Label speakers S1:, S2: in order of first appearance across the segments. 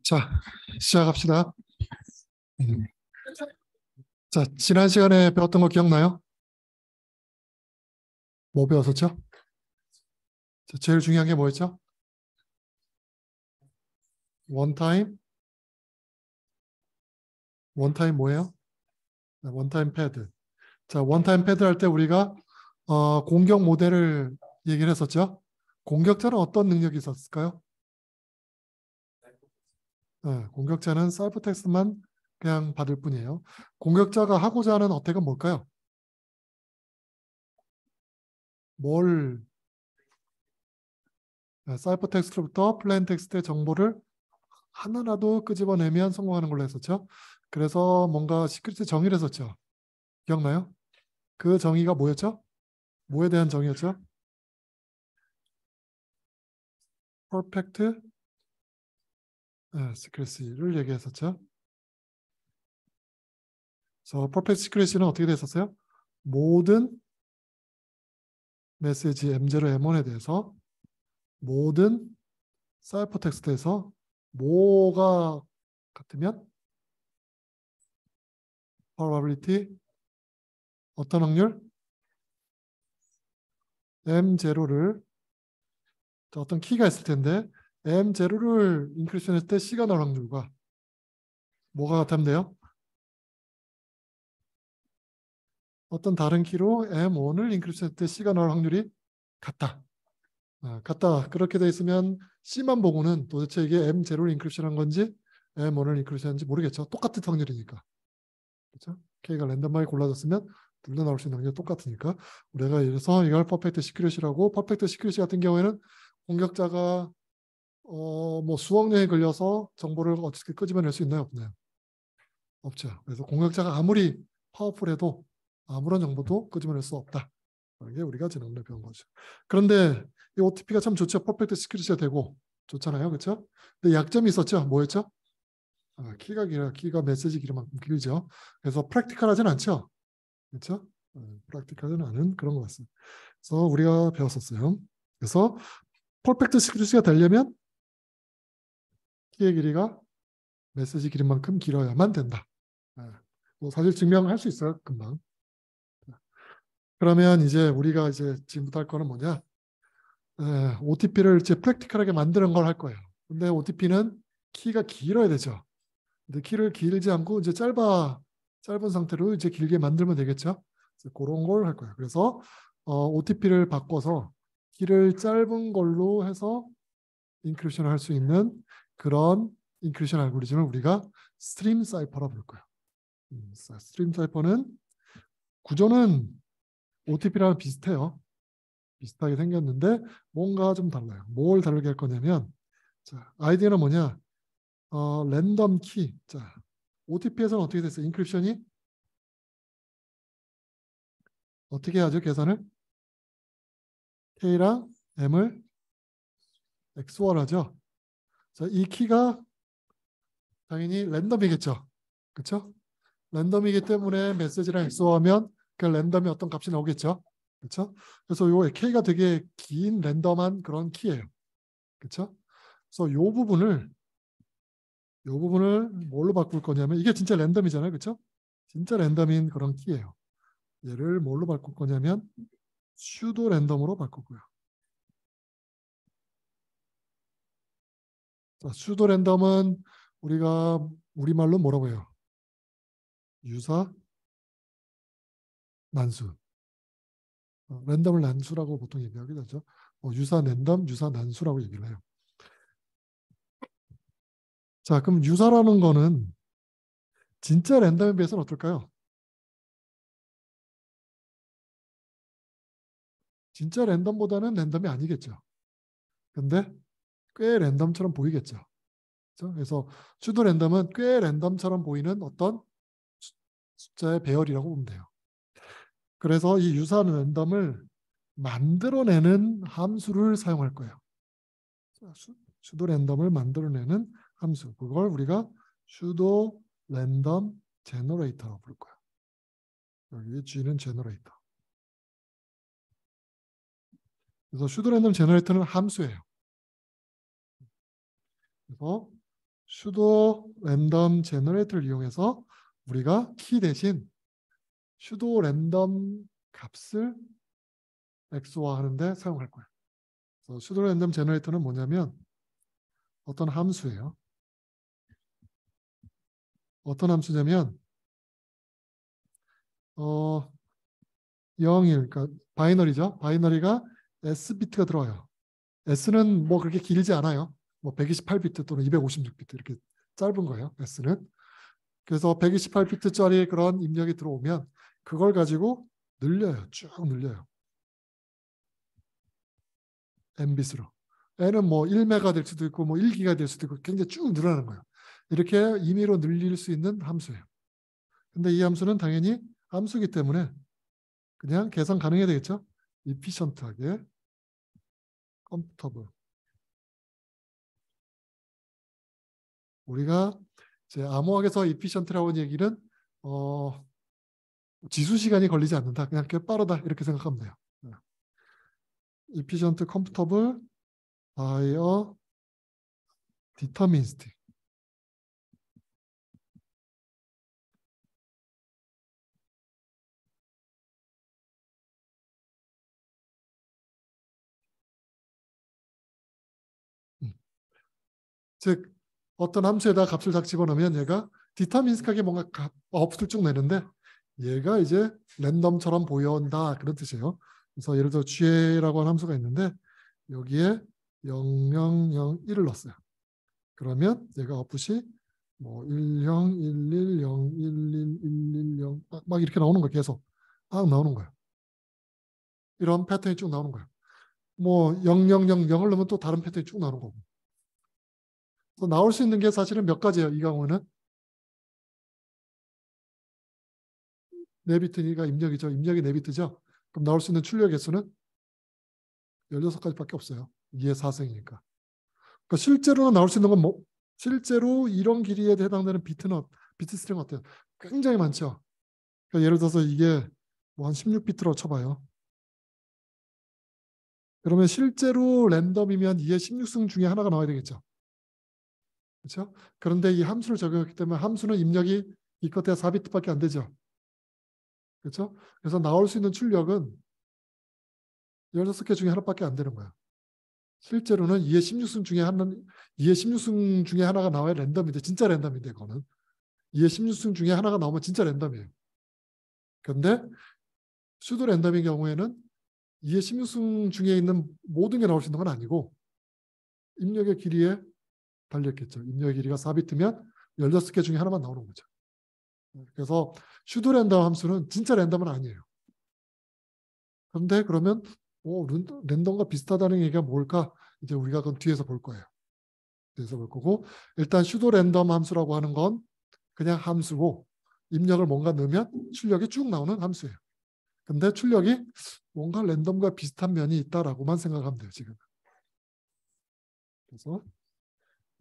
S1: 자, 시작합시다. 자, 지난 시간에 배웠던 거 기억나요? 뭐 배웠었죠? 자, 제일 중요한 게 뭐였죠? 원타임? 원타임 뭐예요? 네, 원타임 패드. 자, 원타임 패드 할 때 우리가 공격 모델을 얘기를 했었죠? 공격자는 어떤 능력이 있었을까요? 네, 공격자는 사이퍼텍스트만 그냥 받을 뿐이에요. 공격자가 하고자 하는 어택은 뭘까요? 뭘 사이퍼텍스트로부터 플레인텍스트의 정보를 하나라도 끄집어내면 성공하는 걸로 했었죠. 그래서 뭔가 시크릿 정의를 했었죠. 기억나요? 그 정의가 뭐였죠? 뭐에 대한 정의였죠? 퍼펙트 시크릿을 얘기했었죠. 그래서 퍼펙트 시크릿은 어떻게 됐었어요? 모든 메시지 M0, M1에 대해서 모든 사이퍼 텍스트에서 뭐가 같으면 probability 어떤 확률? M0를 어떤 키가 있을 텐데 M0를 인크리션 했을 때 C가 나올 확률과 뭐가 같으면 돼요? 어떤 다른 키로 M1을 인크리션 했을 때 C가 나올 확률이 같다. 같다. 그렇게 돼 있으면 C만 보고는 도대체 이게 M0를 인크리션한 건지 M1을 인크리션한지 모르겠죠. 똑같은 확률이니까. 그렇죠? K가 랜덤하게 골라졌으면 둘 다 나올 수 있는 확률이 똑같으니까 우리가 이래서 이걸 퍼펙트 시큐릿이라고 퍼펙트 시큐릿 같은 경우에는 공격자가 뭐 수억 년이 걸려서 정보를 어떻게 끄집어낼 수 있나요? 없나요? 없죠. 그래서 공격자가 아무리 파워풀해도 아무런 정보도 끄집어낼 수 없다. 이게 우리가 지난번에 배운 거죠. 그런데 이 OTP가 참 좋죠. 퍼펙트 시큐리티가 되고 좋잖아요. 그렇죠? 근데 약점이 있었죠. 뭐였죠? 키가 길어. 키가 메시지 길이만큼 길죠. 그래서 프랙티컬하진 않죠. 그렇죠? 프랙티컬하진 않은 그런 것 같습니다. 그래서 우리가 배웠었어요. 그래서 퍼펙트 시큐리티가 되려면 키의 길이가 메시지 길이만큼 길어야만 된다. 뭐 사실 증명할 수 있어요. 금방. 그러면 이제 우리가 이제 지금부터 할 거는 뭐냐? OTP를 이제 프랙티컬하게 만드는 걸 할 거예요. 근데 OTP는 키가 길어야 되죠. 근데 키를 길지 않고 이제 짧은 상태로 이제 길게 만들면 되겠죠. 그래서 그런 걸 할 거예요. 그래서 OTP를 바꿔서 키를 짧은 걸로 해서 인크리션을 할 수 있는 그런 인크리션 알고리즘을 우리가 스트림 사이퍼라고 부를 거예요. 스트림 사이퍼는 구조는 OTP랑 비슷해요. 비슷하게 생겼는데 뭔가 좀 달라요. 뭘 다르게 할 거냐면 자, 아이디어는 뭐냐? 랜덤 키. 자, OTP에서는 어떻게 됐어요? 인크립션이 어떻게 하죠? 계산을 K랑 M을 XOR 하죠. 자, 이 키가 당연히 랜덤이겠죠. 그렇죠? 랜덤이기 때문에 메시지랑 XOR하면 그 랜덤이 어떤 값이 나오겠죠. 그렇죠? 그래서 요 K가 되게 긴 랜덤한 그런 키예요. 그렇죠? 그래서 요 부분을 뭘로 바꿀 거냐면 이게 진짜 랜덤이잖아요. 그렇죠? 진짜 랜덤인 그런 키예요. 얘를 뭘로 바꿀 거냐면 슈도 랜덤으로 바꾸고요. 자, 슈도 랜덤은 우리가 우리말로 뭐라고 해요? 유사 난수. 랜덤을 난수라고 보통 얘기하게 되죠. 유사 랜덤, 유사 난수라고 얘기를 해요. 자, 그럼 유사라는 거는 진짜 랜덤에 비해서는 어떨까요? 진짜 랜덤보다는 랜덤이 아니겠죠. 근데 꽤 랜덤처럼 보이겠죠. 그렇죠? 그래서 슈도 랜덤은 꽤 랜덤처럼 보이는 어떤 숫자의 배열이라고 보면 돼요. 그래서 이 유사 랜덤을 만들어내는 함수를 사용할 거예요. 슈도 랜덤을 만들어내는 함수. 그걸 우리가 슈도 랜덤 제너레이터라고 부를 거예요. 여기 G는 제너레이터. 그래서 슈도 랜덤 제너레이터는 함수예요. 그래서 sudo 랜덤 제너레이터를 이용해서 우리가 키 대신 sudo 랜덤 값을 XOR하는데 사용할 거예요. 그래서 sudo 랜덤 제너레이터는 뭐냐면 어떤 함수예요. 어떤 함수냐면 0, 1, 그러니까 바이너리죠. 바이너리가 S 비트가 들어와요. S는 뭐 그렇게 길지 않아요. 뭐 128비트 또는 256비트 이렇게 짧은 거예요. S는. 그래서 128비트짜리 그런 입력이 들어오면 그걸 가지고 늘려요. 쭉 늘려요. Mbit으로. N은 뭐 1메가 될 수도 있고 뭐 1기가 될 수도 있고 굉장히 쭉 늘어나는 거예요. 이렇게 임의로 늘릴 수 있는 함수예요. 근데 이 함수는 당연히 함수이기 때문에 그냥 계산 가능해야 되겠죠. efficient하게 comfortable. 우리가 이제 암호학에서 efficient라고 하는 얘기는 지수 시간이 걸리지 않는다. 그냥 빠르다 이렇게 생각하면 돼요. efficient, comfortable by a deterministic. 즉 어떤 함수에다 값을 딱 집어넣으면 얘가 디터미니스틱하게 뭔가 아웃풋을 쭉 내는데 얘가 이제 랜덤처럼 보여온다 그런 뜻이에요. 그래서 예를 들어 GA라고 하는 함수가 있는데 여기에 0001을 넣었어요. 그러면 얘가 아웃풋이 뭐 10, 11, 0, 11, 110 막 이렇게 나오는 거예요. 계속 막 나오는 거예요. 이런 패턴이 쭉 나오는 거예요. 뭐 0000을 넣으면 또 다른 패턴이 쭉 나오는 거고. 그래서 나올 수 있는 게 사실은 몇 가지예요. 이 경우는 4비트니까 입력이죠. 입력이 4비트죠. 그럼 나올 수 있는 출력 개수는 16가지밖에 없어요. 2의 4승이니까. 그러니까 실제로는 나올 수 있는 건 뭐, 실제로 이런 길이에 해당되는 비트는 비트 스트링 어때요? 굉장히 많죠. 그러니까 예를 들어서 이게 뭐 한 16비트로 쳐봐요. 그러면 실제로 랜덤이면 2의 16승 중에 하나가 나와야 되겠죠. 그렇죠? 그런데 이 함수를 적용했기 때문에 함수는 입력이 이 끝에 4비트밖에 안 되죠. 그렇죠? 그래서 나올 수 있는 출력은 16개 중에 하나밖에 안 되는 거예요. 실제로는 2의 16승 중에 하나는 2의 16승 중에 하나가 나와야 랜덤인데 진짜 랜덤인데 그거는 2의 16승 중에 하나가 나오면 진짜 랜덤이에요. 그런데 수도 랜덤인 경우에는 2의 16승 중에 있는 모든 게 나올 수 있는 건 아니고 입력의 길이에 달렸겠죠. 입력의 길이가 4비트면 16개 중에 하나만 나오는 거죠. 그래서 슈도 랜덤 함수는 진짜 랜덤은 아니에요. 그런데 그러면 랜덤과 비슷하다는 얘기가 뭘까? 이제 우리가 그건 뒤에서 볼 거예요. 뒤에서 볼 거고 일단 슈도 랜덤 함수라고 하는 건 그냥 함수고 입력을 뭔가 넣으면 출력이 쭉 나오는 함수예요. 근데 출력이 뭔가 랜덤과 비슷한 면이 있다라고만 생각하면 돼요. 지금. 그래서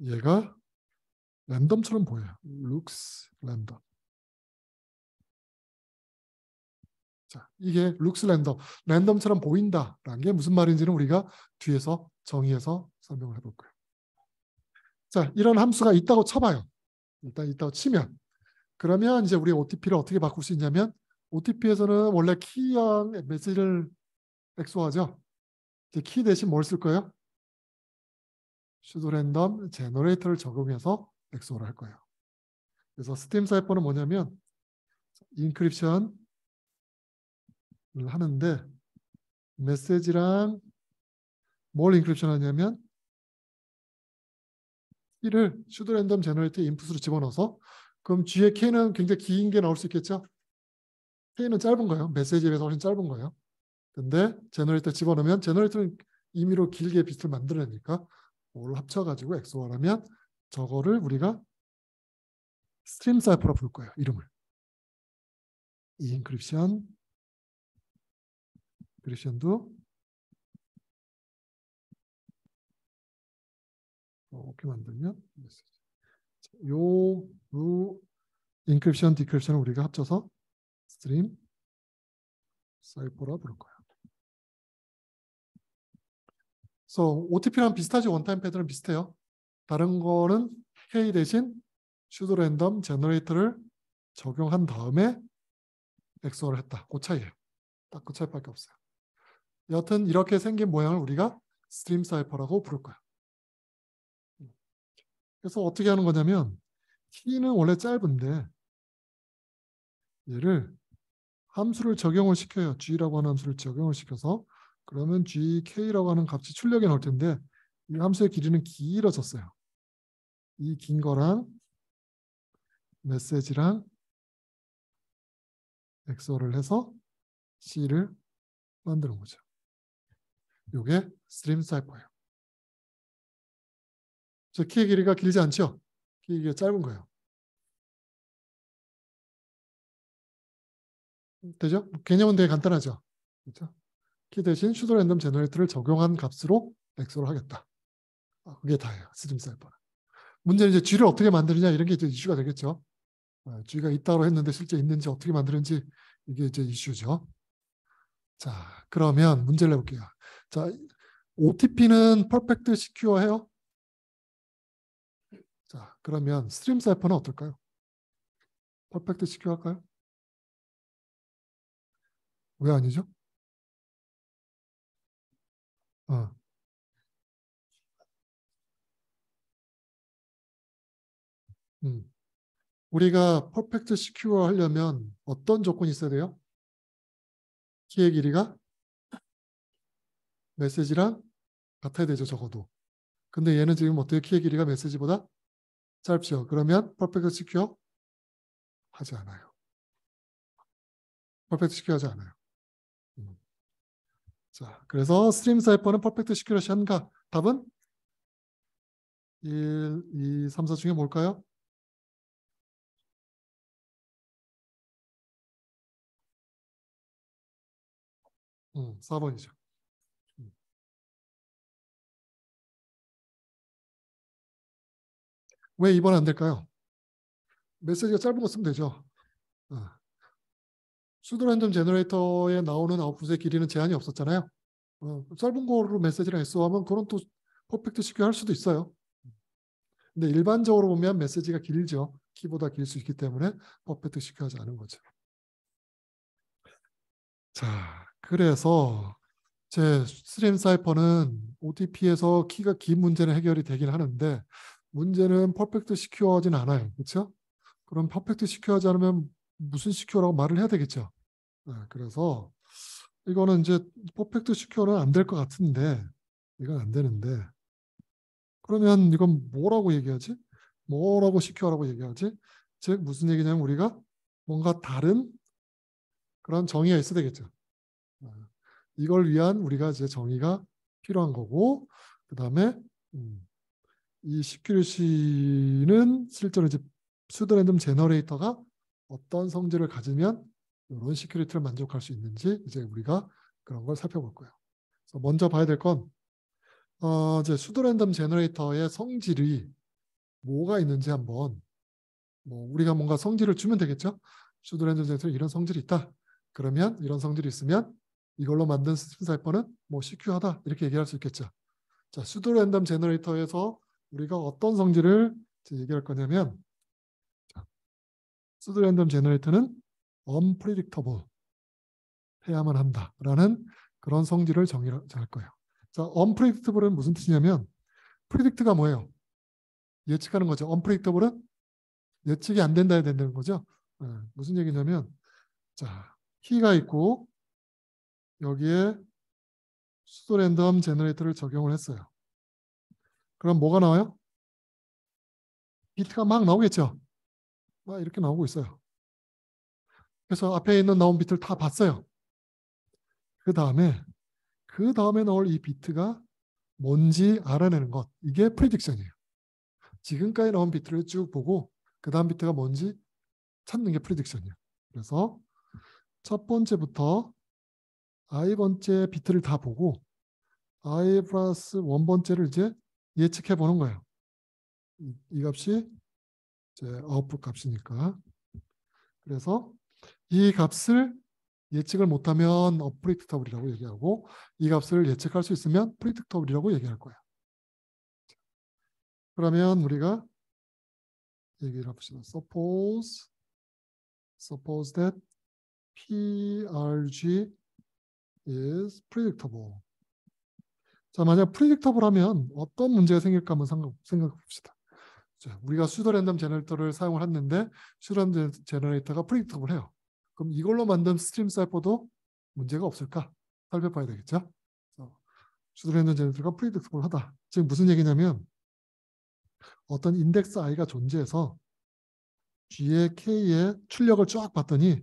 S1: 얘가 랜덤처럼 보여요. looks 랜덤. 자, 이게 looks 랜덤, 랜덤처럼 보인다라는 게 무슨 말인지는 우리가 뒤에서 정의해서 설명을 해볼 거예요. 자, 이런 함수가 있다고 쳐봐요. 일단 있다고 치면 그러면 이제 우리 OTP를 어떻게 바꿀 수 있냐면 OTP에서는 원래 키랑 메시지를 XOR하죠. 이제 키 대신 뭘 쓸 거예요? sudo 랜덤 제너레이터를 적용해서 XOR을 할 거예요. 그래서 스팀 사이퍼는 뭐냐면 인크립션을 하는데 메시지랑 뭘 인크립션 하냐면 키를 sudo 랜덤 제너레이터 인풋으로 집어넣어서 그럼 뒤에 K는 굉장히 긴 게 나올 수 있겠죠? K는 짧은 거예요. 메시지에 비해서 훨씬 짧은 거예요. 근데 제너레이터 집어넣으면 제너레이터는 임의로 길게 비트를 만들어내니까 그걸 합쳐가지고 XOR하면 저거를 우리가 스트림 사이퍼로 부를 거예요. 이름을. 이 인크립션도 이렇게 만들면 요 인크립션, 디크립션을 우리가 합쳐서 스트림 사이퍼라 부를 거예요. 그래서 OTP랑 비슷하지 원타임 패턴은 비슷해요. 다른 거는 K 대신 슈도 랜덤 제너레이터를 적용한 다음에 XOR을 했다. 그 차이예요. 딱 그 차이밖에 없어요. 여하튼 이렇게 생긴 모양을 우리가 스트림 사이퍼라고 부를 거야. 그래서 어떻게 하는 거냐면 키는 원래 짧은데 얘를 함수를 적용을 시켜요. G라고 하는 함수를 적용을 시켜서 그러면 GK라고 하는 값이 출력에 나올 텐데 이 함수의 길이는 길어졌어요. 이 긴 거랑 메시지랑 XOR을 해서 C를 만드는 거죠. 이게 스트림 사이퍼예요. 저 키의 길이가 길지 않죠? 키의 길이가 짧은 거예요. 되죠? 개념은 되게 간단하죠. 그렇죠? 키 대신 슈도 랜덤 제너레이터를 적용한 값으로 XOR을 하겠다. 그게 다예요. 스트림 사이퍼는. 문제는 이제 G를 어떻게 만드느냐 이런 게 이제 이슈가 되겠죠. G가 있다고 했는데 실제 있는지 어떻게 만드는지 이게 이제 이슈죠. 자, 그러면 문제를 내볼게요. 자, OTP는 퍼펙트 시큐어해요? 자, 그러면 스트림 사이퍼는 어떨까요? 퍼펙트 시큐어 할까요? 왜 아니죠? 어. 음. 우리가 퍼펙트 시큐어 하려면 어떤 조건이 있어야 돼요? 키의 길이가 메시지랑 같아야 되죠, 적어도. 근데 얘는 지금 어떻게 키의 길이가 메시지보다 짧죠. 그러면 퍼펙트 시큐어 하지 않아요. 퍼펙트 시큐어 하지 않아요. 자, 그래서 스트림 사이퍼는 퍼펙트 시큐러시 한가? 답은 1, 2, 3, 4 중에 뭘까요? 4번이죠. 왜 2번 안 될까요? 메시지가 짧은 거 쓰면 되죠. 수도 랜덤 제너레이터에 나오는 아웃풋의 길이는 제한이 없었잖아요. 짧은 거로 메시지랑 SO하면 그건 또 퍼펙트 시큐어 할 수도 있어요. 근데 일반적으로 보면 메시지가 길죠. 키보다 길 수 있기 때문에 퍼펙트 시큐어 하지 않은 거죠. 자, 그래서 제 스트림 사이퍼는 OTP에서 키가 긴 문제는 해결이 되긴 하는데 문제는 퍼펙트 시큐어하지는 않아요. 그렇죠? 그럼 퍼펙트 시큐어하지 않으면 무슨 시큐어라고 말을 해야 되겠죠. 그래서 이거는 이제 퍼펙트 시큐어는 안 될 것 같은데 이건 안 되는데 그러면 이건 뭐라고 얘기하지? 뭐라고 시큐어라고 얘기하지? 즉 무슨 얘기냐면 우리가 뭔가 다른 그런 정의가 있어야 되겠죠. 이걸 위한 우리가 이제 정의가 필요한 거고 그 다음에 이 시큐리시는 실제로 이제 수도 랜덤 제너레이터가 어떤 성질을 가지면 이런 시큐리티를 만족할 수 있는지 이제 우리가 그런 걸 살펴볼 거예요. 그래서 먼저 봐야 될 건 이제 수도 랜덤 제너레이터의 성질이 뭐가 있는지 한번 뭐 우리가 뭔가 성질을 주면 되겠죠. 수도 랜덤 제너레이터에 이런 성질이 있다. 그러면 이런 성질이 있으면 이걸로 만든 스트림 사이퍼는 뭐 시큐하다 이렇게 얘기할 수 있겠죠. 자, 수도 랜덤 제너레이터에서 우리가 어떤 성질을 얘기할 거냐면 수도 랜덤 제너레이터는 unpredictable 해야만 한다라는 그런 성질을 정의할 거예요. 자, unpredictable은 무슨 뜻이냐면 predict가 뭐예요? 예측하는 거죠. unpredictable은 예측이 안 된다 해야 된다는 거죠. 무슨 얘기냐면 자, 키가 있고 여기에 수도 랜덤 제너레이터를 적용을 했어요. 그럼 뭐가 나와요? 비트가 막 나오겠죠. 막 이렇게 나오고 있어요. 그래서 앞에 있는 나온 비트를 다 봤어요. 그 다음에 나올 이 비트가 뭔지 알아내는 것. 이게 프리딕션이에요. 지금까지 나온 비트를 쭉 보고 그 다음 비트가 뭔지 찾는 게 프리딕션이에요. 그래서 첫 번째부터 i번째 비트를 다 보고 i 플러스 1번째를 이제 예측해 보는 거예요. 이 값이 이제 아웃풋 값이니까. 그래서 이 값을 예측을 못하면 unpredictable이라고 얘기하고 이 값을 예측할 수 있으면 predictable이라고 얘기할 거예요. 그러면 우리가 얘기를 해봅시다. Suppose that PRG is predictable. 자, 만약 predictable 하면 어떤 문제가 생길까 한번 생각해 봅시다. 자, 우리가 수도 랜덤 제너레이터를 사용을 했는데 수도 랜덤 제너레이터가 predictable 해요. 그럼 이걸로 만든 스트림 사이퍼도 문제가 없을까? 살펴봐야 되겠죠? 수도 랜덤 제너레이터가 predictable 하다. 지금 무슨 얘기냐면 어떤 인덱스 i가 존재해서 G의 K의 출력을 쫙 봤더니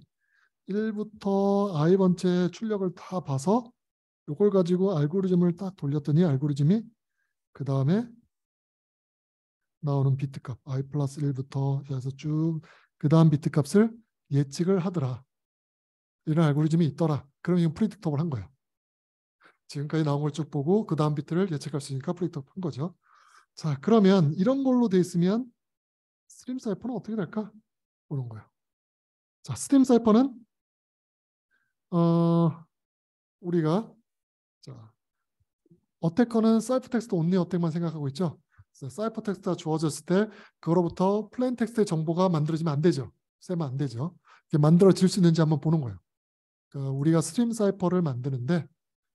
S1: 1부터 i번째 출력을 다 봐서 이걸 가지고 알고리즘을 딱 돌렸더니 알고리즘이 그 다음에 나오는 비트값 i 플러스 1부터 해서 쭉 그 다음 비트값을 예측을 하더라. 이런 알고리즘이 있더라. 그럼 이건 프리딕터블 한 거예요. 지금까지 나온 걸 쭉 보고 그 다음 비트를 예측할 수 있으니까 프리딕터블 한 거죠. 자, 그러면 이런 걸로 돼 있으면 스트림 사이퍼는 어떻게 될까? 보는 거예요. 자, 스트림 사이퍼는 우리가 자, 어택커는 사이퍼 텍스트 온리 어택만 생각하고 있죠. 사이퍼 텍스트가 주어졌을 때 그거로부터 플레인 텍스트의 정보가 만들어지면 안 되죠. 쓰면 안 되죠. 이게 만들어질 수 있는지 한번 보는 거예요. 그러니까 우리가 스트림 사이퍼를 만드는데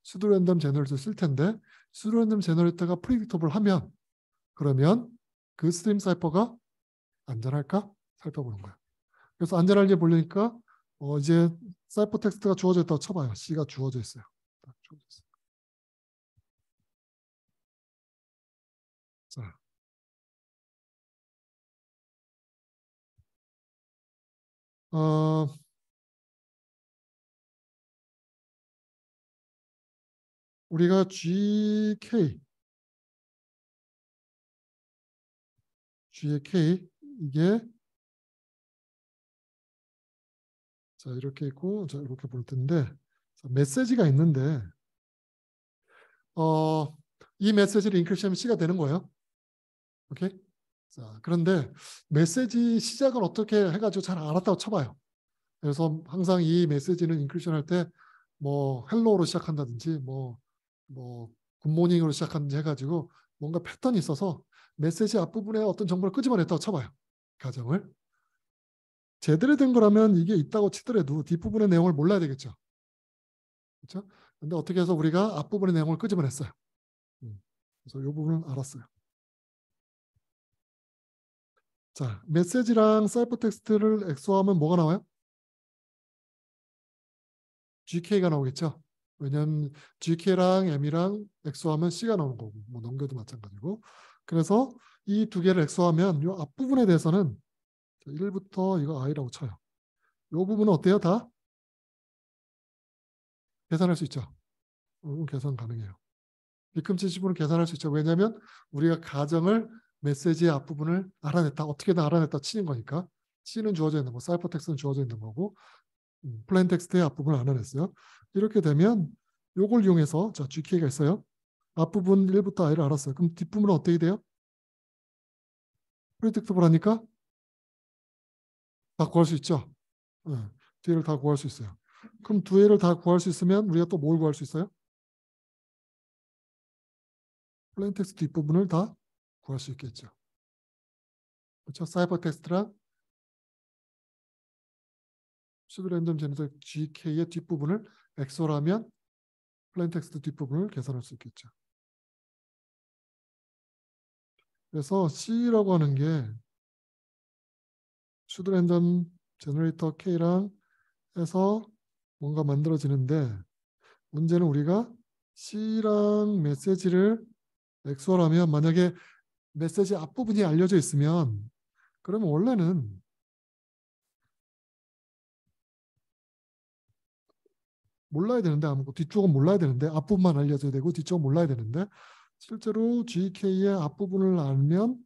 S1: 수도 랜덤 제너레이터 쓸 텐데 수도 랜덤 제너레이터가 프리딕터블 하면 그러면 그 스트림 사이퍼가 안전할까? 살펴보는 거예요. 그래서 안전할지 보려니까 이제 사이퍼 텍스트가 주어져 있다고 쳐봐요. C가 주어져 있어요. 주어져 있어요. 자, 우리가 G의 K 이게 자 이렇게 있고 자 이렇게 볼 텐데 자, 메시지가 있는데 이 메시지를 인크립션하면 C가 되는 거예요. 오케이? 자 그런데 메시지 시작은 어떻게 해가지고 잘 알았다고 쳐봐요. 그래서 항상 이 메시지는 인크립션 할 때 뭐 헬로우로 시작한다든지 뭐 굿모닝으로 시작하는지 해가지고 뭔가 패턴이 있어서 메시지 앞부분에 어떤 정보를 끄집어냈다고 쳐봐요. 가정을. 제대로 된 거라면 이게 있다고 치더라도 뒷부분의 내용을 몰라야 되겠죠. 그렇죠? 근데 어떻게 해서 우리가 앞부분의 내용을 끄집어냈어요. 그래서 이 부분은 알았어요. 자, 메시지랑 사이퍼 텍스트를 엑소하면 뭐가 나와요? GK가 나오겠죠. 왜냐하면 GK랑 M이랑 엑소하면 C가 나오는 거고 뭐 넘겨도 마찬가지고. 그래서 이 두 개를 엑소하면 이 앞부분에 대해서는 1부터 이거 I라고 쳐요. 이 부분은 어때요? 다 계산할 수 있죠. 계산 가능해요. 뒤꿈치 지분은 계산할 수 있죠. 왜냐하면 우리가 가정을 메시지의 앞부분을 알아냈다. 어떻게든 알아냈다 치는 거니까. C는 주어져 있는 거, 사이퍼 텍스트는 주어져 있는 거고 플레인 텍스트의 앞부분을 알아냈어요. 이렇게 되면 이걸 이용해서 자 GK가 있어요. 앞부분 1부터 I를 알았어요. 그럼 뒷부분은 어떻게 돼요? 프리딕트블 하니까 다 구할 수 있죠. 네. 뒤를 다 구할 수 있어요. 그럼 두 개를 다 구할 수 있으면 우리가 또 뭘 구할 수 있어요? 플레인 텍스트 뒷부분을 다 구할 수 있겠죠. 그렇죠? 사이버 텍스트랑 수도 랜덤 제너레이터 GK의 뒷부분을 엑소라면 플레인 텍스트 뒷부분을 계산할 수 있겠죠. 그래서 C라고 하는 게 수도 랜덤 제너레이터 K랑 해서 뭔가 만들어지는데 문제는 우리가 C랑 메시지를 엑소라면 만약에 메시지 앞부분이 알려져 있으면 그러면 원래는 몰라야 되는데 아무것도 뒤쪽은 몰라야 되는데 앞부분만 알려져야 되고 뒤쪽은 몰라야 되는데 실제로 GK의 앞부분을 알면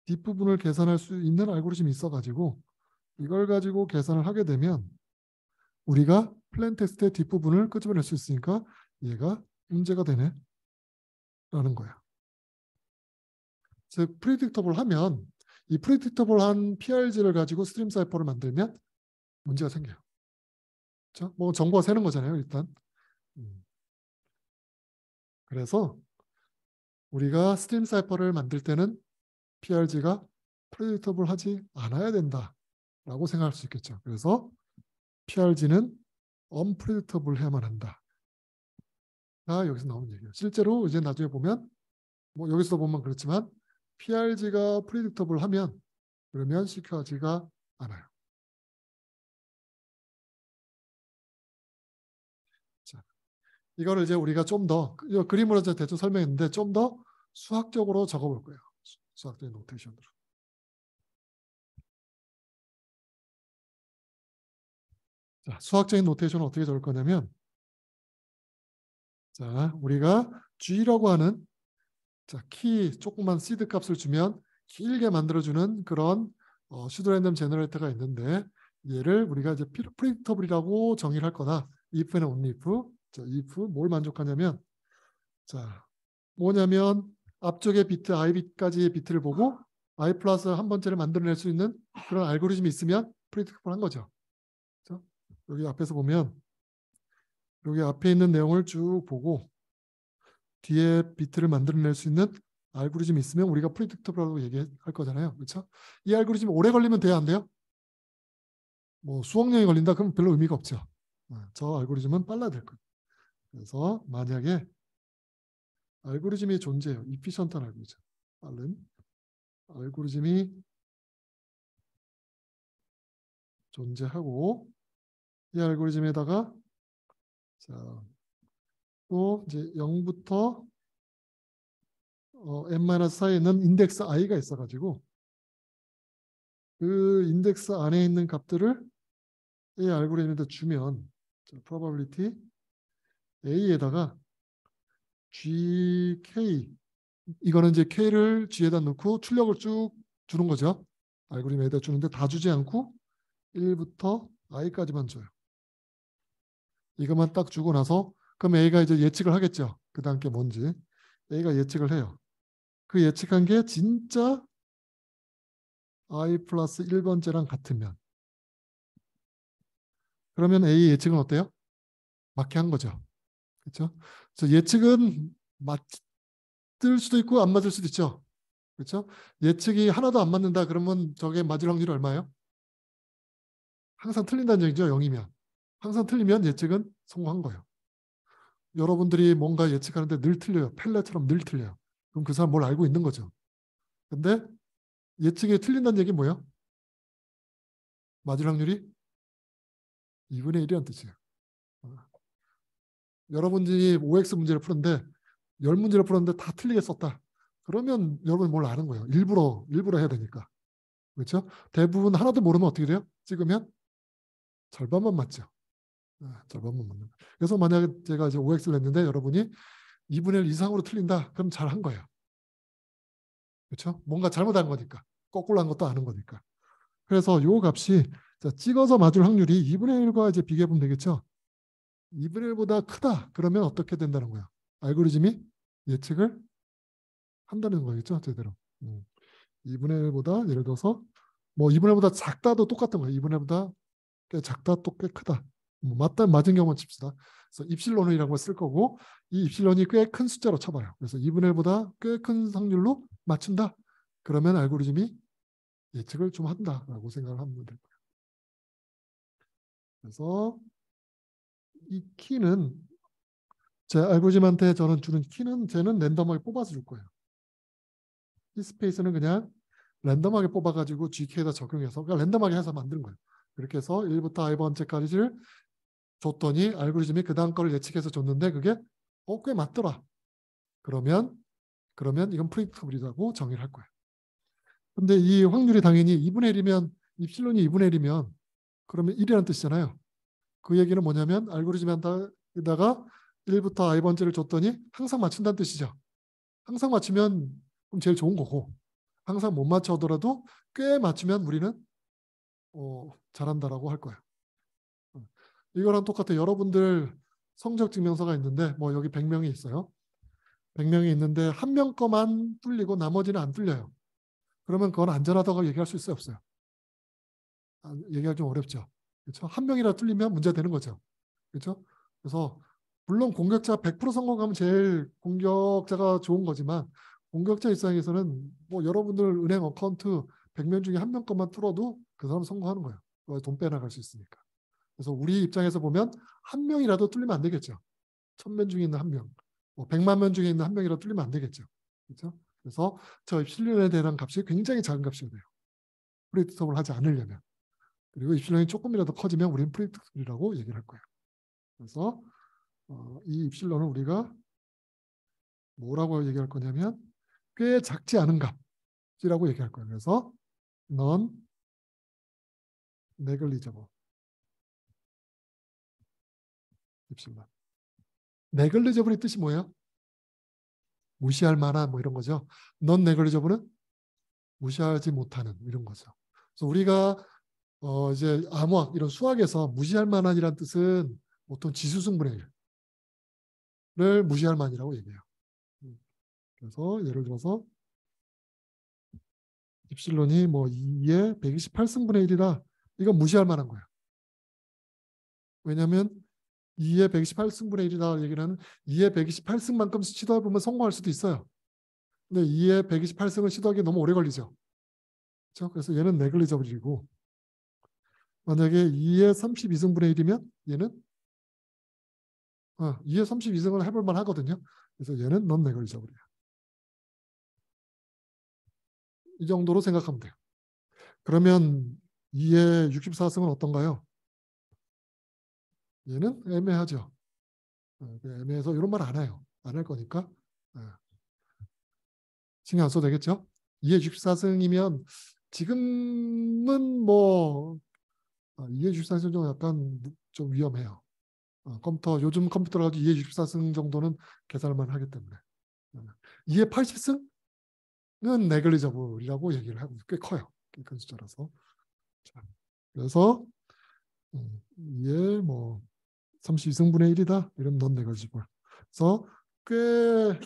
S1: 뒷부분을 계산할 수 있는 알고리즘이 있어가지고 이걸 가지고 계산을 하게 되면 우리가 플레인 텍스트의 뒷부분을 끄집어낼 수 있으니까 얘가 문제가 되네 라는 거야. 즉 프리딕터블 하면 이 프리딕터블한 PRG를 가지고 스트림 사이퍼를 만들면 문제가 생겨요. 그렇죠? 뭐 정보가 새는 거잖아요 일단. 그래서 우리가 스트림 사이퍼를 만들 때는 PRG가 프레딕터블 하지 않아야 된다라고 생각할 수 있겠죠. 그래서 PRG는 unpredictable 해야만 한다. 가 여기서 나오는 얘기예요. 실제로 이제 나중에 보면 뭐 여기서 보면 그렇지만 PRG가 predictable 하면 그러면 CQRG가 않아요. 자, 이거를 이제 우리가 좀 더 그림으로 대충 설명했는데 좀 더 수학적으로 적어볼 거예요. 수학적인 노테이션으로. 자, 수학적인 노테이션은 어떻게 적을 거냐면, 자, 우리가 G라고 하는 자, 키 조그만 시드 값을 주면 길게 만들어주는 그런 슈도 랜덤 제너레이터가 있는데 얘를 우리가 이제 프리딕터블이라고 정의를 할 거다. if and only if. 자, if 뭘 만족하냐면 자, 뭐냐면 앞쪽에 비트 i비트까지의 비트를 보고 i 플러스 한 번째를 만들어낼 수 있는 그런 알고리즘이 있으면 프리딕터블 한 거죠. 그렇죠? 여기 앞에서 보면 여기 앞에 있는 내용을 쭉 보고 뒤에 비트를 만들어낼 수 있는 알고리즘이 있으면 우리가 프리딕터블이라고 얘기할 거잖아요. 그렇죠? 이 알고리즘이 오래 걸리면 돼야 안 돼요? 뭐 수억 년이 걸린다 그러면 별로 의미가 없죠. 저 알고리즘은 빨라야 될 거예요. 그래서 만약에 알고리즘이 존재해요. 이피션트한 알고리즘. 빠른 알고리즘이 존재하고 이 알고리즘에다가 자, 또 이제 0부터 n-4에 있는 인덱스 i가 있어가지고 그 인덱스 안에 있는 값들을 이 알고리즘에다 주면 자, probability a에다가 gk 이거는 이제 k를 g에다 넣고 출력을 쭉 주는 거죠. 알고리즘에다 주는데 다 주지 않고 1부터 i까지만 줘요. 이것만 딱 주고 나서 그럼 a가 이제 예측을 하겠죠. 그 다음 게 뭔지 a가 예측을 해요. 그 예측한 게 진짜 i 플러스 1번째랑 같으면 그러면 a 예측은 어때요? 맞게 한 거죠. 그렇죠? 그래서 예측은 맞을 수도 있고 안 맞을 수도 있죠. 그렇죠? 예측이 하나도 안 맞는다 그러면 저게 맞을 확률이 얼마예요? 항상 틀린다는 얘기죠. 0이면. 항상 틀리면 예측은 성공한 거예요. 여러분들이 뭔가 예측하는데 늘 틀려요. 펠레처럼 늘 틀려요. 그럼 그 사람 뭘 알고 있는 거죠. 근데 예측이 틀린다는 얘기는 뭐예요? 맞을 확률이 2분의 1이라는 뜻이에요. 여러분들이 OX 문제를 푸는데 10문제를 풀었는데 다 틀리게 썼다. 그러면 여러분이 뭘 아는 거예요. 일부러 해야 되니까. 그렇죠? 대부분 하나도 모르면 어떻게 돼요? 찍으면 절반만 맞죠. 절반만 맞는 거예요. 그래서 만약에 제가 이제 OX를 냈는데 여러분이 2분의 1 이상으로 틀린다. 그럼 잘한 거예요. 그렇죠? 뭔가 잘못한 거니까. 거꾸로 한 것도 아는 거니까. 그래서 요 값이 자, 찍어서 맞을 확률이 2분의 1과 이제 비교해 보면 되겠죠. 2분의 1보다 크다. 그러면 어떻게 된다는 거야? 알고리즘이 예측을 한다는 거겠죠. 제대로. 2분의 1보다 예를 들어서 뭐 2분의 1보다 작다도 똑같은 거예요. 2분의 1보다 꽤 작다 또 꽤 크다. 뭐 맞은 경우만 칩시다. 그래서 입실론이라는 걸 쓸 거고 이 입실론이 꽤 큰 숫자로 쳐봐요. 그래서 2분의 1보다 꽤 큰 확률로 맞춘다. 그러면 알고리즘이 예측을 좀 한다라고 생각을 하면 될 거예요. 그래서 이 키는 제 알고리즘한테 저는 주는 키는 쟤는 랜덤하게 뽑아서 줄 거예요. 이 스페이스는 그냥 랜덤하게 뽑아가지고 GK에다 적용해서 그러니까 랜덤하게 해서 만든 거예요. 그렇게 해서 1부터 i번째까지를 줬더니 알고리즘이 그 다음 거를 예측해서 줬는데 그게 꽤 맞더라. 그러면 이건 프리딕터블이라고 정의를 할 거예요. 근데 이 확률이 당연히 2분의 1이면 입실론이 2분의 1이면 그러면 1이라는 뜻이잖아요. 그 얘기는 뭐냐면 알고리즘에다가 1부터 i번째를 줬더니 항상 맞춘다는 뜻이죠. 항상 맞추면 그럼 제일 좋은 거고 항상 못 맞춰더라도 꽤 맞추면 우리는 잘한다라고 할 거예요. 이거랑 똑같아. 여러분들 성적 증명서가 있는데 뭐 여기 100명이 있어요. 100명이 있는데 한 명 거만 뚫리고 나머지는 안 뚫려요. 그러면 그건 안전하다고 얘기할 수 있어요, 없어요? 얘기하기 좀 어렵죠. 그렇죠? 한 명이라 뚫리면 문제 되는 거죠. 그렇죠? 그래서 물론 공격자 100% 성공하면 제일 공격자가 좋은 거지만 공격자 입장에서는 뭐 여러분들 은행 어카운트 100명 중에 1명 것만 뚫어도 그 사람 성공하는 거예요. 돈 빼나갈 수 있으니까. 그래서 우리 입장에서 보면 한 명이라도 뚫리면 안 되겠죠. 1000명 중에 있는 한 명, 뭐 100만 명 중에 있는 한 명이라도 뚫리면 안 되겠죠. 그렇죠? 그래서 저 입실론에 대한 값이 굉장히 작은 값이어야 돼요. 프리딕터블 하지 않으려면. 그리고 입실론이 조금이라도 커지면 우리는 프리딕터블이라고 얘기를 할 거예요. 그래서 이 입실론을 우리가 뭐라고 얘기할 거냐면 꽤 작지 않은 값이라고 얘기할 거예요. 그래서 non negligible 입실론. negligible의 뜻이 뭐예요? 무시할 만한 뭐 이런 거죠. non negligible은 무시하지 못하는 이런 거죠. 그래서 우리가 이제 암호학 이런 수학에서 무시할 만한이란 뜻은 보통 지수승분의 일을 무시할 만이라고 얘기해요. 그래서 예를 들어서 입실론이 뭐 2의 128승분의 1이라 이건 무시할 만한 거예요. 왜냐하면 2의 128승분의 1이다 얘기는 2의 128승만큼 시도해보면 성공할 수도 있어요. 근데 2의 128승을 시도하기 너무 오래 걸리죠. 그렇죠? 그래서 얘는 네글리저블이고 만약에 2의 32승분의 1이면 얘는 2의 32승을 해볼 만 하거든요. 그래서 얘는 넌 네글리저블이에요. 이 정도로 생각하면 돼요. 그러면 2의 64승은 어떤가요? 얘는 애매하죠. 애매해서 이런 말 안 해요. 안 할 거니까 신경 안 써도 되겠죠? 2의 64승이면 지금은 뭐 2의 64승 정도 약간 좀 위험해요. 요즘 컴퓨터로 가지고 2의 64승 정도는 계산만 하기 때문에 2의 80승은 네글리저블이라고 얘기를 하고 꽤 커요. 꽤 큰 숫자라서. 자, 그래서 2의 뭐 32승분의 1이다. 이러면 넌 네글리저블. 그래서 꽤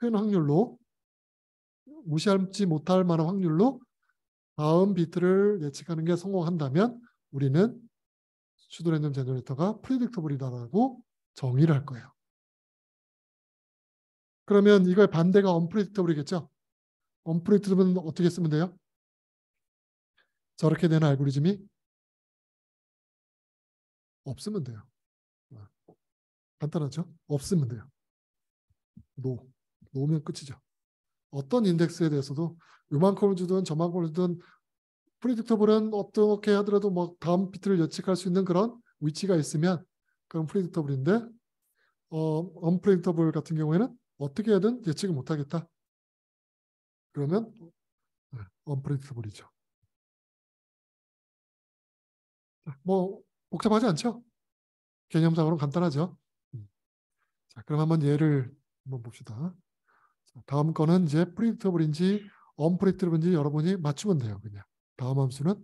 S1: 큰 확률로 무시하지 못할 만한 확률로 다음 비트를 예측하는 게 성공한다면 우리는 슈도 랜덤 제너레이터가 프리딕터블이다라고 정의를 할 거예요. 그러면 이거의 반대가 언프리딕터블이겠죠? 언프리딕터블은 어떻게 쓰면 돼요? 저렇게 되는 알고리즘이 없으면 돼요. 간단하죠? 없으면 돼요. 노면 끝이죠. 어떤 인덱스에 대해서도 요만큼을 주든 저만큼을 주든 프리딕터블은 어떻게 하더라도 뭐 다음 비트를 예측할 수 있는 그런 위치가 있으면 그건 프리딕터블인데 언프리딕터블 같은 경우에는 어떻게 하든 예측을 못하겠다. 그러면 언프리딕터블이죠. 뭐 복잡하지 않죠? 개념상으로는 간단하죠. 자, 그럼 한번 예를 한번 봅시다. 자, 다음 거는 이제 프리딕터블인지 언프리딕터블인지 여러분이 맞추면 돼요. 그냥 다음 함수는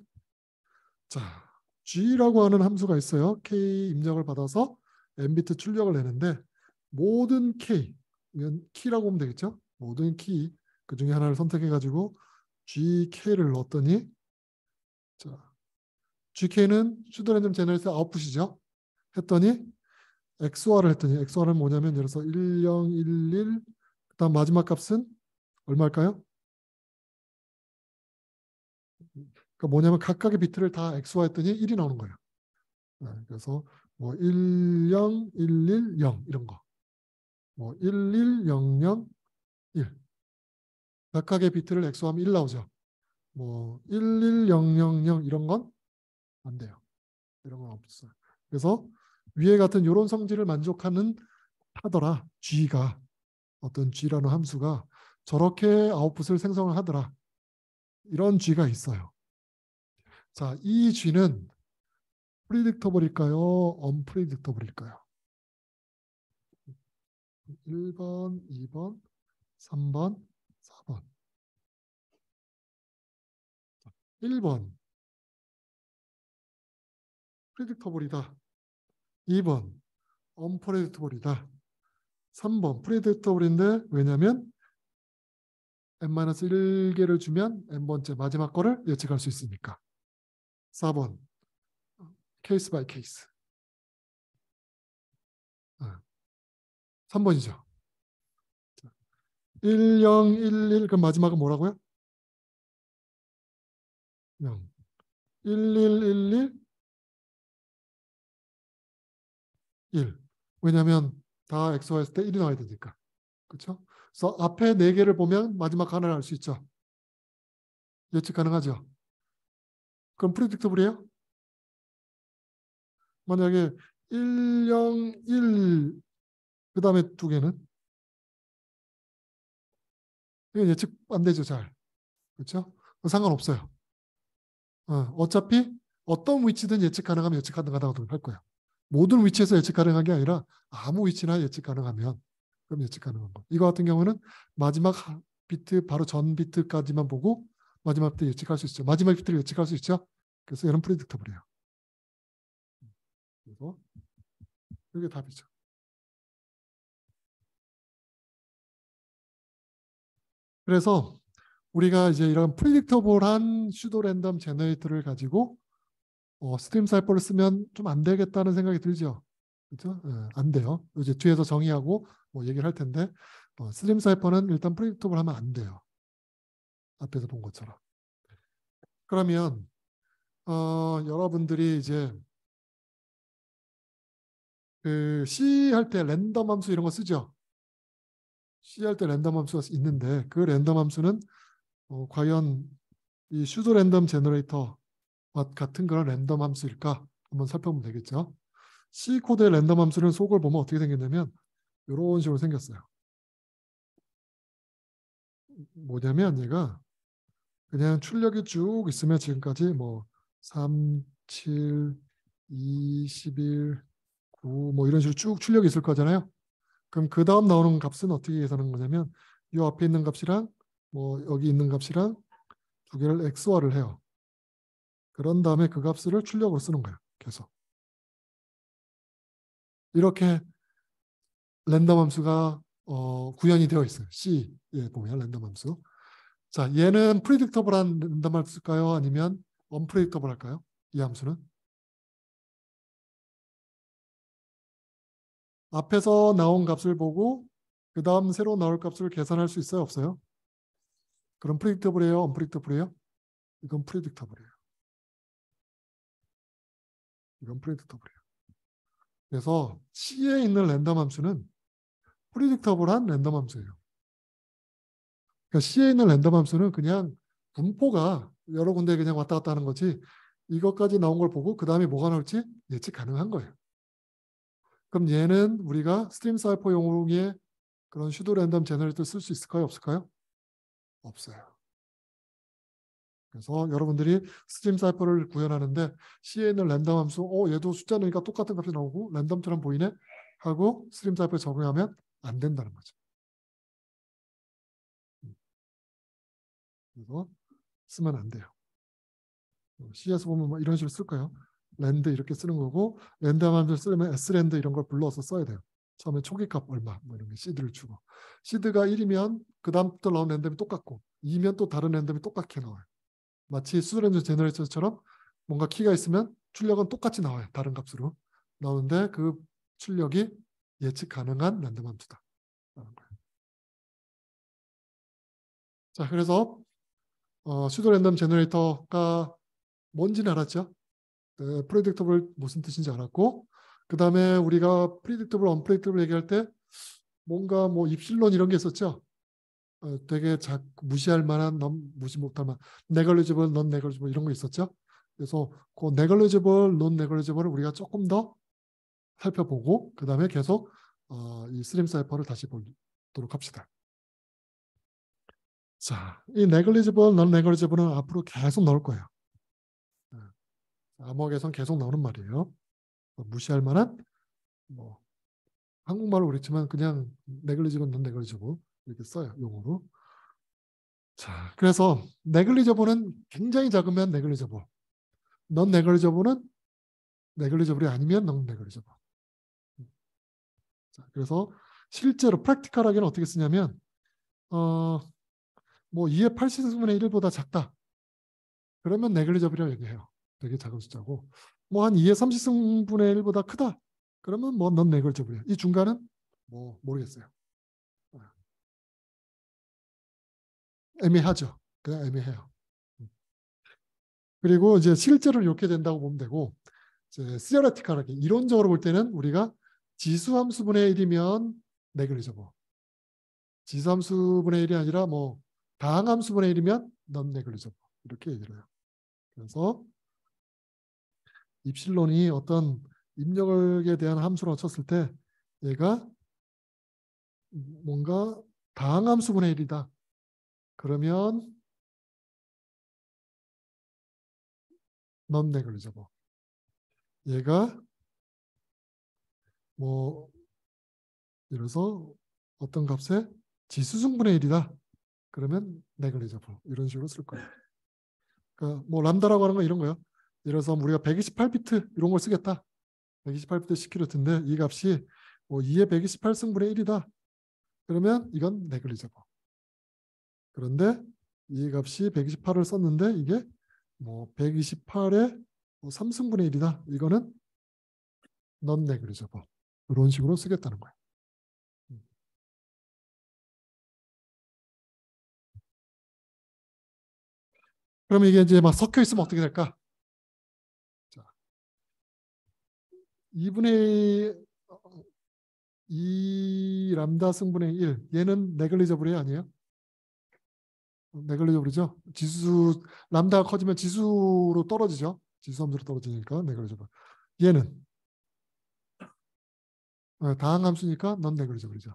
S1: 자 g라고 하는 함수가 있어요. k 입력을 받아서 n비트 출력을 내는데 모든 k 키라고 보면 되겠죠. 모든 키 그 중에 하나를 선택해 가지고 gk를 넣었더니 자 gk는 슈도 랜덤 제너레이터 아웃풋이죠. 했더니 XOR을 했더니 XOR은 뭐냐면 예를 들어서 1011 그다음 마지막 값은 얼마일까요? 그러니까 뭐냐면 각각의 비트를 다 XOR 했더니 1이 나오는 거예요. 그래서 뭐 10110 이런 거. 뭐 11001 각각의 비트를 XOR하면 1 나오죠. 뭐 11000 이런 건 안 돼요. 이런 건 없어요. 그래서 위에 같은 이런 성질을 만족하는 하더라. G가 어떤 G라는 함수가 저렇게 아웃풋을 생성을 하더라. 이런 G가 있어요. 자, 이 G는 프리딕터블일까요? 언프리딕터블일까요? 1번, 2번, 3번, 4번. 1번 프리딕터블이다. 2번 언프리딕터블이다. 3번 프리딕터블인데 왜냐하면 n-1개를 주면 n번째 마지막 거를 예측할 수 있으니까. 4번 케이스 바이 케이스. 3번이죠. 1, 0, 1, 1. 그럼 마지막은 뭐라고요? 0. 1, 1, 1, 1, 1. 왜냐하면 다 XY했을 때 1이 나와야 되니까. 그렇죠? 그래서 앞에 4개를 보면 마지막 하나를 알 수 있죠. 예측 가능하죠. 그럼 프리딕터블이에요? 만약에 1, 0, 1, 그 다음에 2개는 이건 예측 안 되죠, 잘. 그렇죠? 상관없어요. 어차피 어떤 위치든 예측 가능하면 예측 가능하다고 할 거예요. 모든 위치에서 예측 가능한 게 아니라 아무 위치나 예측 가능하면 그럼 예측 가능한 거. 이거 같은 경우는 마지막 비트 바로 전 비트까지만 보고 마지막 비트 예측할 수 있죠. 마지막 비트를 예측할 수 있죠. 그래서 얘는 프리딕터블이에요. 그래서 이게 답이죠. 그래서 우리가 이제 이런 프리딕터블한 슈도 랜덤 제너레이터를 가지고 스트림 사이퍼를 쓰면 좀 안 되겠다는 생각이 들죠. 그렇죠? 안 돼요. 이제 뒤에서 정의하고 뭐 얘기를 할 텐데 스트림 사이퍼는 일단 프리딕터블 하면 안 돼요. 앞에서 본 것처럼. 그러면 여러분들이 이제 그 C 할 때 랜덤 함수 이런 거 쓰죠. C 할 때 랜덤 함수가 있는데 그 랜덤 함수는 과연 이 슈도 랜덤 제너레이터 같은 그런 랜덤 함수일까 한번 살펴보면 되겠죠. C 코드의 랜덤 함수는 속을 보면 어떻게 생겼냐면 이런 식으로 생겼어요. 뭐냐면 얘가 그냥 출력이 쭉 있으면 지금까지 뭐 3, 7, 2, 11, 9 뭐 이런 식으로 쭉 출력이 있을 거잖아요. 그럼 그 다음 나오는 값은 어떻게 계산하는 거냐면 이 앞에 있는 값이랑 뭐 여기 있는 값이랑 두 개를 XOR을 해요. 그런 다음에 그 값을 출력으로 쓰는 거예요. 계속. 이렇게 랜덤 함수가 구현이 되어 있어요. C에 보면 랜덤 함수. 자, 얘는 프리딕터블한 랜덤 함수일까요? 아니면 언프리딕터블 할까요? 이 함수는? 앞에서 나온 값을 보고 그 다음 새로 나올 값을 계산할 수 있어요? 없어요? 그럼 프리딕터블이에요? 언프리딕터블이에요? 이건 프리딕터블이에요. 이건 프리딕터블이에요. 그래서 C에 있는 랜덤 함수는 프리딕터블한 랜덤 함수예요. 그러니까 C에 있는 랜덤 함수는 그냥 분포가 여러 군데 그냥 왔다 갔다 하는 거지 이것까지 나온 걸 보고 그 다음에 뭐가 나올지 예측 가능한 거예요. 그럼 얘는 우리가 스트림 사이퍼용의 그런 슈도 랜덤 제너레이터 쓸 수 있을까요? 없을까요? 없어요. 그래서 여러분들이 스트림 사이퍼를 구현하는데 C에 있는 랜덤 함수 얘도 숫자 넣으니까 똑같은 값이 나오고 랜덤처럼 보이네 하고 스트림 사이퍼에 적용하면 안 된다는 거죠. 그래서 쓰면 안 돼요. C에서 보면 뭐 이런 식으로 쓸 거예요. 랜드 이렇게 쓰는 거고 랜덤 함수 쓰려면 s랜드 이런 걸 불러서 써야 돼요. 처음에 초기값 얼마 뭐 이런 게 시드를 주고 시드가 1이면 그 다음부터 나온 랜덤이 똑같고 2면 또 다른 랜덤이 똑같게 나와요. 마치 수도렌더 제너레이터처럼 뭔가 키가 있으면 출력은 똑같이 나와요. 다른 값으로 나오는데 그 출력이 예측 가능한 랜덤 함수다. 자, 그래서 슈도 랜덤 제너레이터가 뭔지는 알았죠? 프레딕터블 무슨 뜻인지 알았고 그 다음에 우리가 프리딕터블, 언프리딕터블 얘기할 때 뭔가 뭐 입실론 이런 게 있었죠. 되게 무시할 만한, 무시 못할 만한, 네글리지블, 넌 네글리지블 이런 거 있었죠. 그래서 그 네글리지블, 넌 네글리지블을 우리가 조금 더 살펴보고 그 다음에 계속 이 스트림 사이퍼를 다시 보도록 합시다. 자, 이 네글리지블, 넌 네글리지블은 앞으로 계속 나올 거예요. 암호계에선 계속 나오는 말이에요. 무시할 만한 뭐 한국말로 그랬지만 그냥 네글리지블, 넌 네글리지블 이렇게 써요. 용어로. 자, 그래서 네글리저블은 굉장히 작으면 네글리저블, 넌 네글리저블은 네글리저블이 아니면 넌 네글리저블. 자, 그래서 실제로 프랙티컬하게는 어떻게 쓰냐면 뭐 2의 80분의 1보다 작다. 그러면 네글리저블이라고 얘기해요. 되게 작은 숫자고 뭐 한 2의 30분의 1보다 크다. 그러면 뭐 넌 네글리저블이야. 이 중간은 뭐 모르겠어요. 애매하죠. 그냥 애매해요. 그리고 이제 실제로 이렇게 된다고 보면 되고, 이제 시어레티컬하게 이론적으로 볼 때는 우리가 지수함수분의 1이면 네글리저블. 지수함수분의 1이 아니라 뭐 다항함수분의 1이면 넌 네글리저블. 이렇게 얘기를 해요. 그래서 입실론이 어떤 입력에 대한 함수로 쳤을 때 얘가 뭔가 다항함수분의 1이다. 그러면 넌 네글리저블. 얘가 뭐 예를 들어서 어떤 값에 지수승분의 1이다. 그러면 네글리저블. 이런 식으로 쓸 거예요. 그러니까 뭐 람다라고 하는 건 이런 거예요. 예를 들어서 우리가 128비트 이런 걸 쓰겠다. 128비트 시큐리티인데 이 값이 뭐 2의 128승분의 1이다. 그러면 이건 네글리저블. 그런데 이 값이 128을 썼는데 이게 뭐 128의 뭐 3승분의 1이다. 이거는 넌 네글리저블. 이런 식으로 쓰겠다는 거예요. 그러면 이게 이제 막 섞여 있으면 어떻게 될까? 자, 2분의 2 람다 승분의 1. 얘는 네글리저블이 아니에요? 네글리저블이죠. 지수 람다가 커지면 지수로 떨어지죠. 지수 함수로 떨어지니까 네글리저블. 얘는 다항함수니까 넌 네글리저블이죠.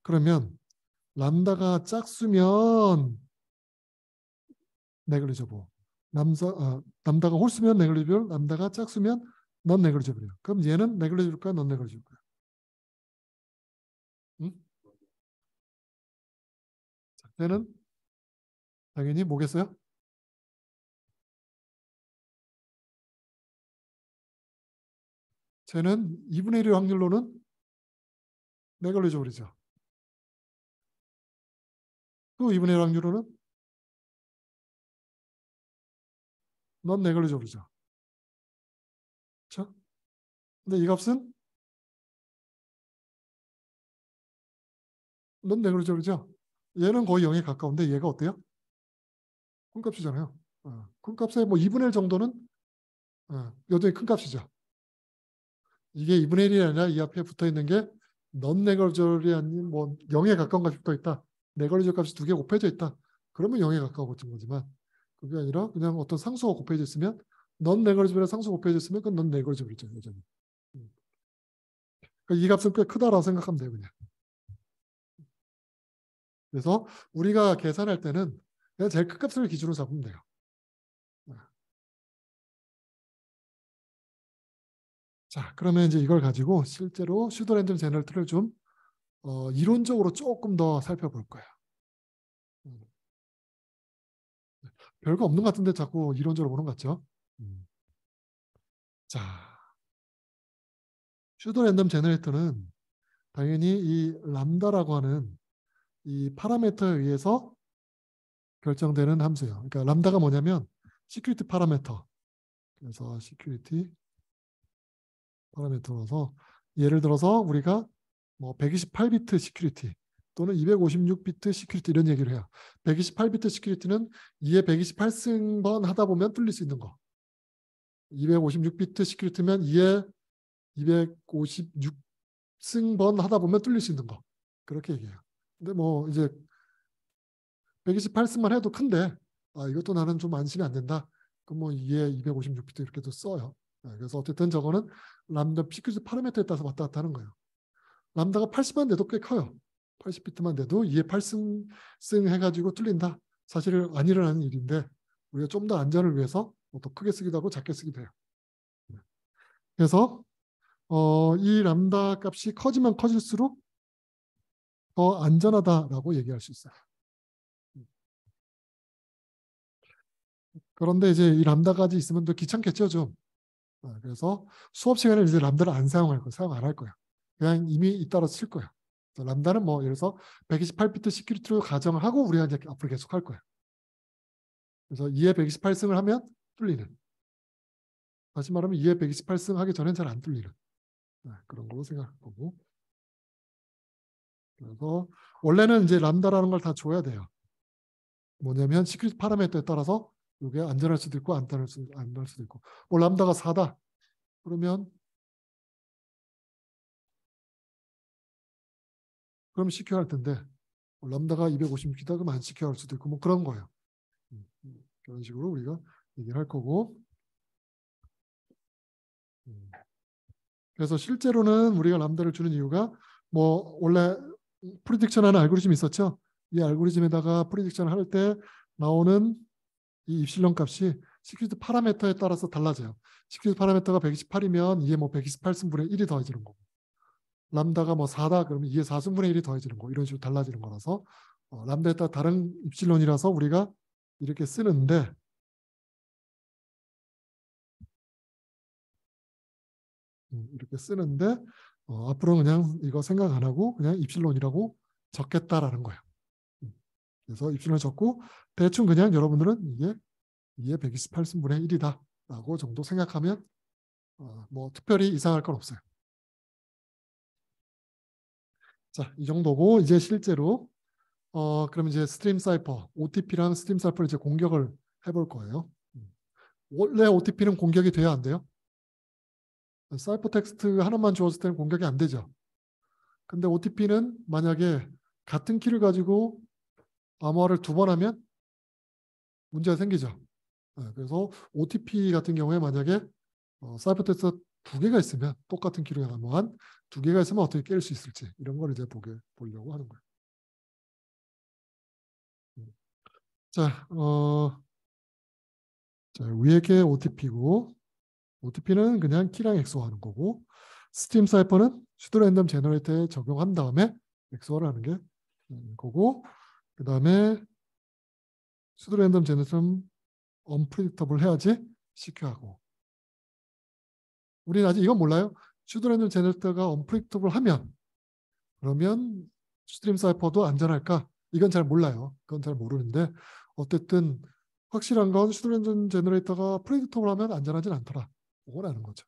S1: 그러면 람다가 짝수면 네글리저블. 람다가 홀수면 네글리저블. 람다가 짝수면 넌 네글리저블이에요. 그럼 얘는 네글리저블일까요? 넌 네글리저블일까요? 응? 자, 얘는 당연히 뭐겠어요? 쟤는 2분의 1의 확률로는 네글리저블이죠. 또 2분의 1 확률로는 넌 네글리저블이죠. 그렇죠? 근데 이 값은 넌 네글리저블이죠. 얘는 거의 0에 가까운데 얘가 어때요? 큰 값이잖아요. 큰 값에 뭐 2분의 1 정도는 여전히 큰 값이죠. 이게 2분의 1이 아니라 이 앞에 붙어 있는 게 넌 네글리저블이 아닌 뭐 0에 가까운 값이 붙어 있다. 네글리저블 값이 두 개 곱해져 있다. 그러면 0에 가까워진 거지만 그게 아니라 그냥 어떤 상수가 곱해져 있으면 넌 네글리저블에 상수 곱해져 있으면 그건 넌 네글리저블이죠. 여전히. 음. 그러니까 이 값은 꽤 크다라고 생각하면 돼요. 그냥. 그래서 우리가 계산할 때는 그냥 제일 큰 값을 기준으로 잡으면 돼요. 자, 그러면 이제 이걸 가지고 실제로 슈도 랜덤 제너레이터를 좀 이론적으로 조금 더 살펴볼 거예요. 음. 별거 없는 것 같은데 자꾸 이론적으로 보는 것 같죠? 음. 자, 슈도 랜덤 제너레이터는 당연히 이 람다라고 하는 이 파라미터에 의해서 결정되는 함수예요. 그러니까 람다가 뭐냐면 시큐리티 파라미터. 그래서 시큐리티 파라미터라서 예를 들어서 우리가 뭐 128비트 시큐리티 또는 256비트 시큐리티 이런 얘기를 해요. 128비트 시큐리티는 2에 128승번 하다 보면 뚫릴 수 있는 거. 256비트 시큐리티면 2에 256승번 하다 보면 뚫릴 수 있는 거. 그렇게 얘기해요. 근데 뭐 이제 128승만 해도 큰데 이것도 나는 좀 안심이 안 된다. 그럼 뭐 2에 256비트 이렇게도 써요. 그래서 어쨌든 저거는 람다 시큐리티 파라미터에 따라서 왔다 갔다 하는 거예요. 람다가 80만 돼도 꽤 커요. 80비트만 돼도 2에 8승 해가지고 뚫린다. 사실 안 일어나는 일인데 우리가 좀 더 안전을 위해서 더 크게 쓰기도 하고 작게 쓰기도 해요. 그래서 이 람다 값이 커지면 커질수록 더 안전하다라고 얘기할 수 있어요. 그런데 이제 이 람다까지 있으면 더 귀찮겠죠, 좀. 그래서 수업 시간에 이제 람다를 안 사용할 거예요. 사용 안 할 거예요. 그냥 이미 잇따라 칠 거예요. 람다는 뭐 예를 들어서 128비트 시큐리티로 가정을 하고 우리가 이제 앞으로 계속 할 거예요. 그래서 2에 128승을 하면 뚫리는. 다시 말하면 2에 128승 하기 전엔 잘 안 뚫리는. 그런 걸로 생각하고. 그래서 원래는 이제 람다라는 걸 다 줘야 돼요. 뭐냐면 시큐리티 파라미터에 따라서 이게 안전할 수도 있고 안 할 수도 있고. 뭐 람다가 4다. 그러면 그럼 시큐어 할 텐데 람다가 256이다 그럼 안 시큐어 할 수도 있고 뭐 그런 거예요. 그런 식으로 우리가 얘기를 할 거고. 그래서 실제로는 우리가 람다를 주는 이유가 뭐 원래 프리딕션 하는 알고리즘이 있었죠. 이 알고리즘에다가 프리딕션 할 때 나오는 이 입실론 값이 시큐리티 파라미터에 따라서 달라져요. 시큐리티 파라미터가 128이면 이게 뭐 128승분의 1이 더해지는 거고 람다가 뭐 4다 그러면 이게 4승분의 1이 더해지는 거 이런 식으로 달라지는 거라서 람다에 따라 다른 입실론이라서 우리가 이렇게 쓰는데 이렇게 쓰는데 앞으로 그냥 이거 생각 안 하고 그냥 입실론이라고 적겠다라는 거예요. 그래서 입실론 적고 대충 그냥 여러분들은 이게 128승분의 1이다 라고 정도 생각하면 뭐 특별히 이상할 건 없어요. 자, 이 정도고 이제 실제로 그럼 이제 스트림 사이퍼 OTP랑 스트림 사이퍼를 이제 공격을 해볼 거예요. 원래 OTP는 공격이 돼야 안 돼요? 사이퍼 텍스트 하나만 주었을 때는 공격이 안 되죠. 근데 OTP는 만약에 같은 키를 가지고 암호화를 2번 하면 문제가 생기죠. 그래서 OTP 같은 경우에 만약에 사이퍼 텍스트 2개가 있으면 똑같은 키로 암호한 2개가 있으면 어떻게 깰 수 있을지 이런 걸 이제 보려고 하는 거예요. 자, 자 위에 게 OTP고 OTP는 그냥 키랑 엑소하는 거고 스팀 사이퍼는 슈도 랜덤 제너레이터에 적용한 다음에 엑소를 하는 게 거고 그 다음에 슈도 랜덤 제너레이터는 언프리딕터블 해야지 시큐하고 우리는 아직 이건 몰라요. 슈도 랜덤 제너레이터가 언프리딕터블 하면 그러면 스트림 사이퍼도 안전할까? 이건 잘 몰라요. 그건 잘 모르는데 어쨌든 확실한 건 슈도 랜덤 제너레이터가 프리딕터블 하면 안전하진 않더라. 그걸 아는 거죠.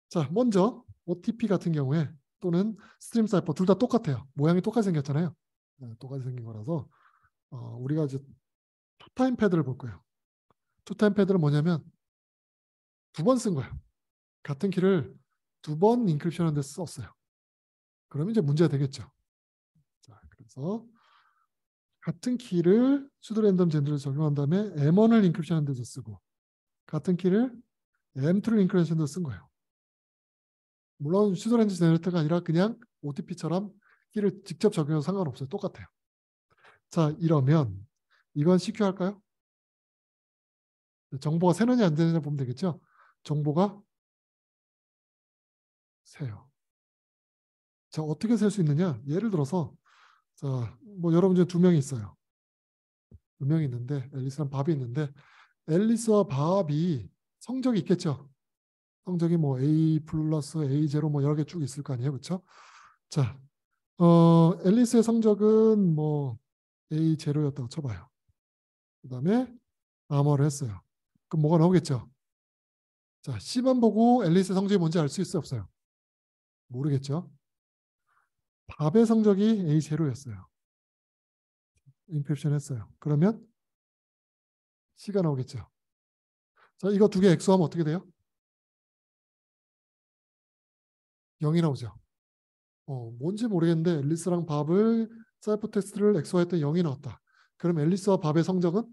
S1: 자, 먼저 OTP 같은 경우에 또는 스트림 사이퍼 둘 다 똑같아요. 모양이 똑같이 생겼잖아요. 똑같이 생긴 거라서 우리가 이제 투타임 패드를 볼 거예요. 투타임 패드는 뭐냐면 2번 쓴 거예요. 같은 키를 2번 인크립션 하는데 썼어요. 그러면 이제 문제가 되겠죠. 자, 그래서 같은 키를 수도 랜덤 제너레이터에 적용한 다음에 M1을 인크립션 하는 데서 쓰고 같은 키를 M2를 인크립션 하는 데서 쓴 거예요. 물론 슈도 랜덤 제너레이터가 아니라 그냥 OTP처럼 키를 직접 적용해도 상관없어요. 똑같아요. 자, 이러면 이건 CQ 할까요? 정보가 새느냐 안 되느냐 보면 되겠죠. 정보가 새요. 자, 어떻게 셀 수 있느냐? 예를 들어서 자, 뭐 여러분 중에 2명이 있어요. 2명이 있는데 앨리스랑 밥이 있는데 앨리스와 밥이 성적이 있겠죠. 성적이 뭐 A 플러스 A 제로 뭐 여러 개 쭉 있을 거 아니에요, 그렇죠? 자, 앨리스의 성적은 뭐 A 제로였다고 쳐봐요. 그다음에 암호를 했어요. 그럼 뭐가 나오겠죠? 자, C만 보고 앨리스의 성적이 뭔지 알 수 있어요, 없어요? 모르겠죠. 밥의 성적이 A 제로였어요. 인크립션 했어요. 그러면 C가 나오겠죠. 자, 이거 2개 엑소하면 어떻게 돼요? 0이 나오죠. 뭔지 모르겠는데 앨리스랑 밥을 사이퍼 텍스트를 엑소했더니 0이 나왔다. 그럼 앨리스와 밥의 성적은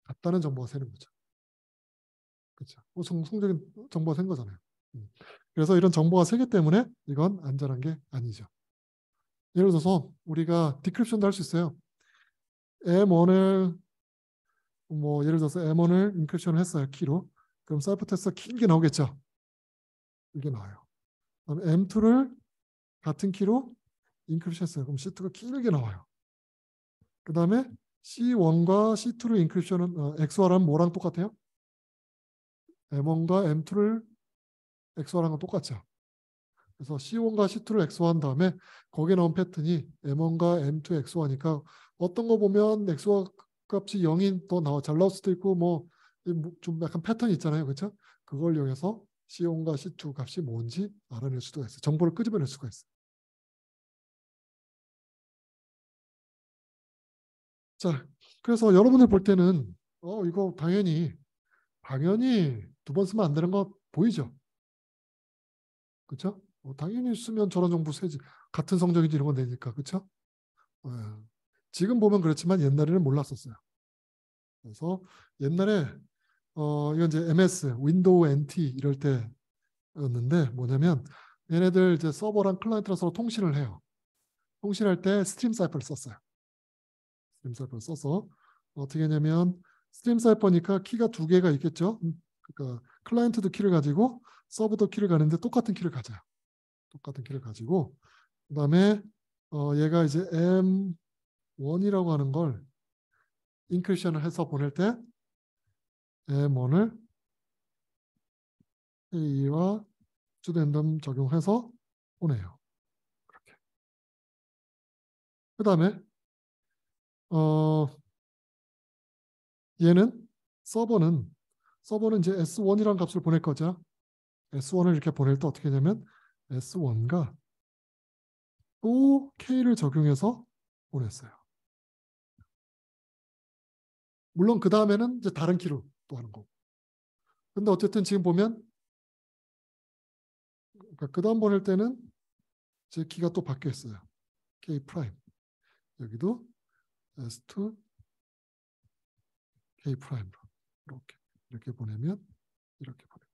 S1: 같다는 정보가 새는 거죠. 그렇죠. 성적인 정보가 센 거잖아요. 그래서 이런 정보가 세기 때문에 이건 안전한 게 아니죠. 예를 들어서 우리가 디크립션도 할 수 있어요. M1을 뭐 예를 들어서 M1을 인크립션을 했어요. 키로. 그럼 사이퍼 텍스트가 길게 나오겠죠. 이게 나와요. 그다음 M2를 같은 키로 인크립션 했어요. 그럼 C2가 길게 나와요. 그 다음에 C1과 C2를 인크립션은 XOR하면 뭐랑 똑같아요? M1과 M2를 XOR한 건 똑같죠. 그래서 C1과 C2를 XOR한 다음에 거기에 나온 패턴이 M1과 M2 XOR하니까 어떤 거 보면 XOR 값이 0이 더 잘 나올 수도 있고 뭐 좀 약간 패턴이 있잖아요. 그렇죠? 그걸 이용해서 C1과 C2 값이 뭔지 알아낼 수도 있어요. 정보를 끄집어낼 수가 있어요. 자, 그래서 여러분들 볼 때는 이거 당연히 두 번 쓰면 안 되는 거 보이죠? 그렇죠? 당연히 쓰면 저런 정보 세지. 같은 성적이지 이런 건 되니까. 그렇죠? 지금 보면 그렇지만 옛날에는 몰랐었어요. 그래서 옛날에 이건 이제 MS, 윈도우 NT 이럴 때였는데 뭐냐면 얘네들 이제 서버랑 클라이언트랑 서로 통신을 해요. 통신할 때 스트림 사이퍼를 썼어요. 스트림 사이퍼를 써서 어떻게 했냐면 스트림 사이퍼니까 키가 두 개가 있겠죠. 그러니까 클라이언트도 키를 가지고 서버도 키를 가는데 똑같은 키를 가져요. 똑같은 키를 가지고 그다음에 얘가 이제 M1이라고 하는 걸 인크리션을 해서 보낼 때 M1을 A와 주랜덤 적용해서 보내요. 그렇게. 그다음에 얘는 서버는 이제 S1이라는 값을 보낼 거죠. S1을 이렇게 보낼 때 어떻게 하냐면 S1가 또 K를 적용해서 보냈어요. 물론 그 다음에는 이제 다른 키로 또 하는 거고. 근데 어쨌든 지금 보면 그러니까 그 다음 보낼 때는 제 키가 또 바뀌어 있어요. K 프라임. 여기도 S2 K 프라임으로 이렇게 보내면 이렇게 보내고.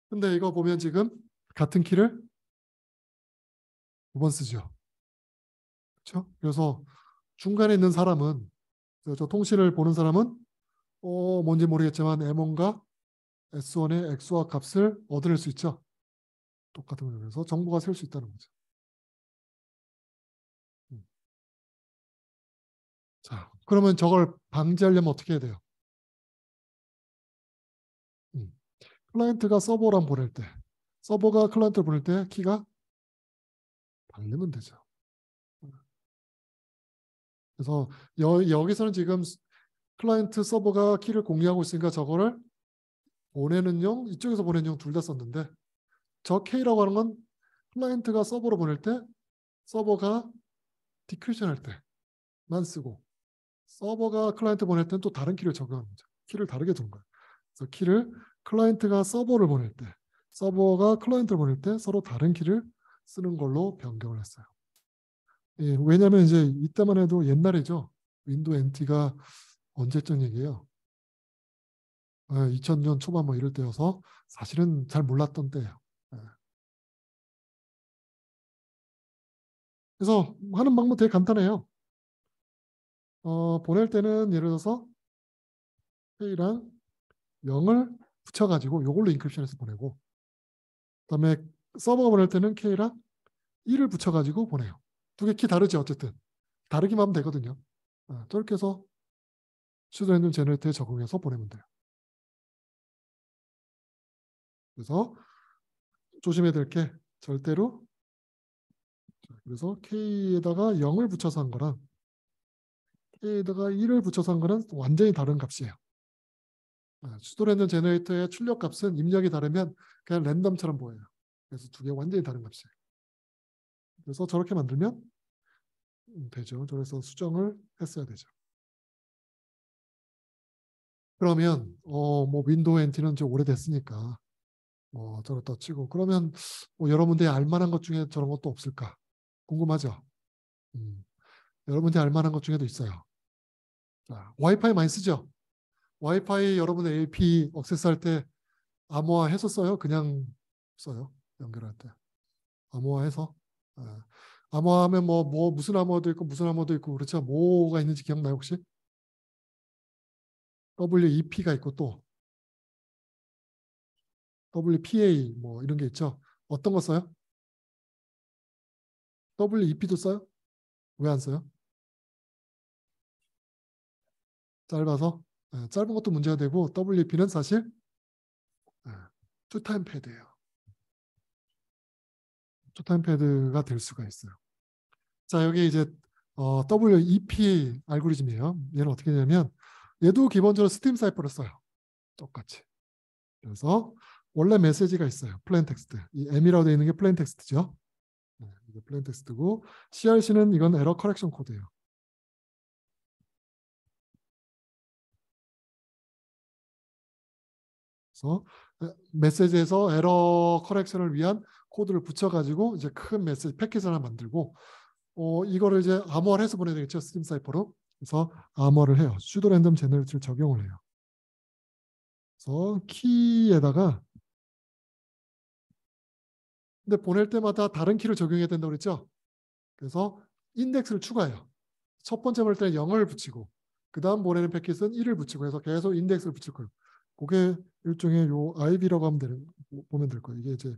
S1: 근데 이거 보면 지금 같은 키를 두 번 쓰죠. 그렇죠? 그래서 중간에 있는 사람은 저 통신을 보는 사람은 뭔지 모르겠지만 M1과 S1의 XOR 값을 얻어낼 수 있죠. 똑같은 거면서 정보가 셀 수 있다는 거죠. 자, 그러면 저걸 방지하려면 어떻게 해야 돼요? 클라이언트가 서버랑 보낼 때, 서버가 클라이언트를 보낼 때 키가 다르면 되죠. 그래서 여기서는 지금 클라이언트 서버가 키를 공유하고 있으니까 저거를 보내는 용, 이쪽에서 보내는 용 둘 다 썼는데 저 K라고 하는 건 클라이언트가 서버로 보낼 때 서버가 디크리션 할 때만 쓰고 서버가 클라이언트 보낼 때는 또 다른 키를 적용하는 거죠. 키를 다르게 두는 거예요. 그래서 키를 클라이언트가 서버를 보낼 때 서버가 클라이언트를 보낼 때 서로 다른 키를 쓰는 걸로 변경을 했어요. 예, 왜냐하면 이제 이때만 해도 옛날이죠. 윈도우 NT가 언제적 얘기예요? 2000년 초반 뭐 이럴 때여서 사실은 잘 몰랐던 때예요. 예. 그래서 하는 방법 되게 간단해요. 보낼 때는 예를 들어서 K랑 0을 붙여가지고 이걸로 인크립션해서 보내고 그다음에 서버가 보낼 때는 K랑 1을 붙여가지고 보내요. 두 개 키 다르죠. 어쨌든 다르기만 하면 되거든요. 저렇게 해서 슈도랜덤 제너레이터에 적용해서 보내면 돼요. 그래서 조심해야 될 게 절대로 그래서 K에다가 0을 붙여서 한 거랑 K에다가 1을 붙여서 한 거는 완전히 다른 값이에요. 슈도랜덤 제너레이터의 출력 값은 입력이 다르면 그냥 랜덤처럼 보여요. 그래서 두 개 완전히 다른 값이에요. 그래서 저렇게 만들면 되죠. 그래서 수정을 했어야 되죠. 그러면 뭐 윈도우 NT는 좀 오래됐으니까 저렇다 치고 그러면 뭐 여러분들이 알만한 것 중에 저런 것도 없을까 궁금하죠. 여러분들이 알만한 것 중에도 있어요. 자, 와이파이 많이 쓰죠. 와이파이 여러분 AP 액세스할 때 암호화 했었어요. 그냥 써요. 연결할 때 암호화해서 암호화하면 뭐 무슨 암호도 있고 무슨 암호도 있고 그렇죠. 뭐가 있는지 기억나요 혹시? WEP가 있고 또 WPA 뭐 이런 게 있죠. 어떤 거 써요? WEP도 써요? 왜 안 써요? 짧아서 짧은 것도 문제가 되고 WEP는 사실 투타임 패드예요. 투타임 패드가 될 수가 있어요. 자 여기 이제 WEP 알고리즘이에요. 얘는 어떻게 되냐면 얘도 기본적으로 스팀 사이퍼를 써요. 똑같이. 그래서 원래 메시지가 있어요. 플레인 텍스트. 이 M이라고 되어 있는 게 플레인 텍스트죠. 이게 플레인 텍스트고 CRC는 이건 에러 커렉션 코드예요. 그래서 메시지에서 에러 커렉션을 위한 코드를 붙여가지고 이제 큰 메시지 패킷을 하나 만들고 이거를 이제 암호화를 해서 보내야 되겠죠. 스팀 사이퍼로. 그래서 암호화를 해요. sudo 랜덤 제너레이터를 적용을 해요. 그래서 키에다가 근데 보낼 때마다 다른 키를 적용해야 된다고 그랬죠. 그래서 인덱스를 추가해요. 첫 번째 보낼 때는 0을 붙이고 그 다음 보내는 패킷은 1을 붙이고 해서 계속 인덱스를 붙일 거예요. 그게 일종의 요 IB라고 하면 보면 될 거예요. 이게 이제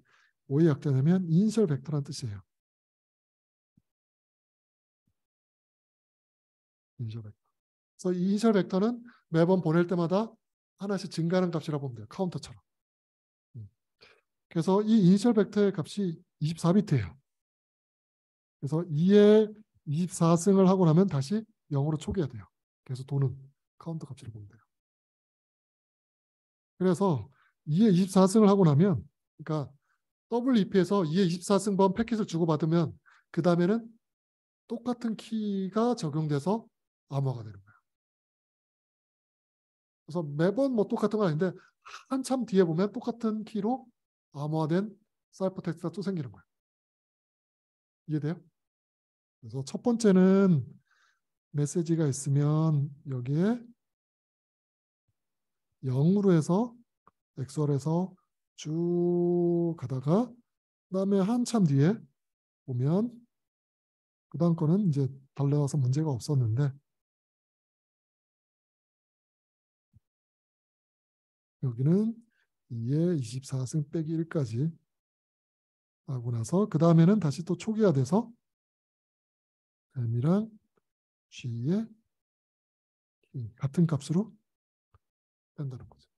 S1: 오의 약자냐면 이니셜 벡터라는 뜻이에요. 이니셜 벡터. 그래서 이 이니셜 벡터는 매번 보낼 때마다 하나씩 증가하는 값이라고 보면 돼요. 카운터처럼. 그래서 이 이니셜 벡터의 값이 24비트예요. 그래서 2에 24승을 하고 나면 다시 0으로 초기화 돼요. 그래서 도는 카운터 값이라고 보면 돼요. 그래서 2에 24승을 하고 나면 그러니까 WEP에서 2에 24승번 패킷을 주고받으면 그 다음에는 똑같은 키가 적용돼서 암호화가 되는 거예요. 그래서 매번 뭐 똑같은 건 아닌데 한참 뒤에 보면 똑같은 키로 암호화된 사이퍼 텍스트가 또 생기는 거예요. 이해돼요? 그래서 첫 번째는 메시지가 있으면 여기에 0으로 해서 엑셀에서 쭉 가다가 그다음에 한참 뒤에 보면 그 다음 거는 이제 달려와서 문제가 없었는데 여기는 2에 24승 빼기 1까지 하고 나서 그 다음에는 다시 또 초기화돼서 m이랑 g의 같은 값으로 뺀다는 거죠.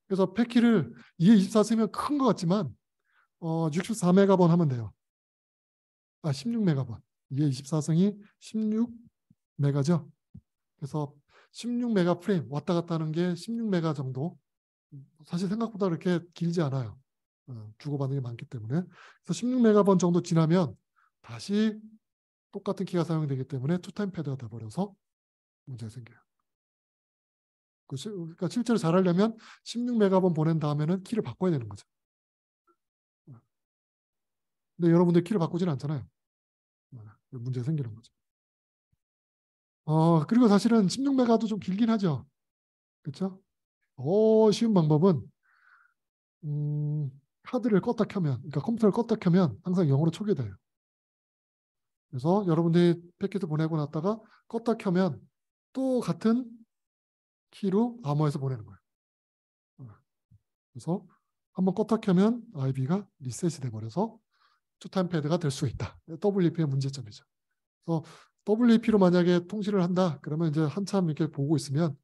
S1: 그래서 패키를 2에 24 쓰면 큰 것 같지만 64메가번 하면 돼요. 16메가번. 2에 24승이 16메가죠. 그래서 16메가 프레임 왔다 갔다 하는 게 16메가 정도. 사실 생각보다 그렇게 길지 않아요. 주고받는 게 많기 때문에. 그래서 16메가번 정도 지나면 다시 똑같은 키가 사용되기 때문에 투타임 패드가 돼버려서 문제가 생겨요. 그러니까 실제로 잘하려면 16메가번 보낸 다음에는 키를 바꿔야 되는 거죠. 근데 여러분들 키를 바꾸지는 않잖아요. 문제가 생기는 거죠. 그리고 사실은 16메가도 좀 길긴 하죠. 그렇죠? 쉬운 방법은 카드를 껐다 켜면, 그러니까 컴퓨터를 껐다 켜면 항상 0으로 초기화돼요. 그래서 여러분들이 패킷을 보내고 났다가 껐다 켜면 또 같은 키로 암호해서 보내는 거예요. 그래서 한번 껐다 켜면 IB가 리셋이 돼버려서 투타임 패드가 될 수 있다. WEP의 문제점이죠. 그래서 WEP로 만약에 통신을 한다, 그러면 이제 한참 이렇게 보고 있으면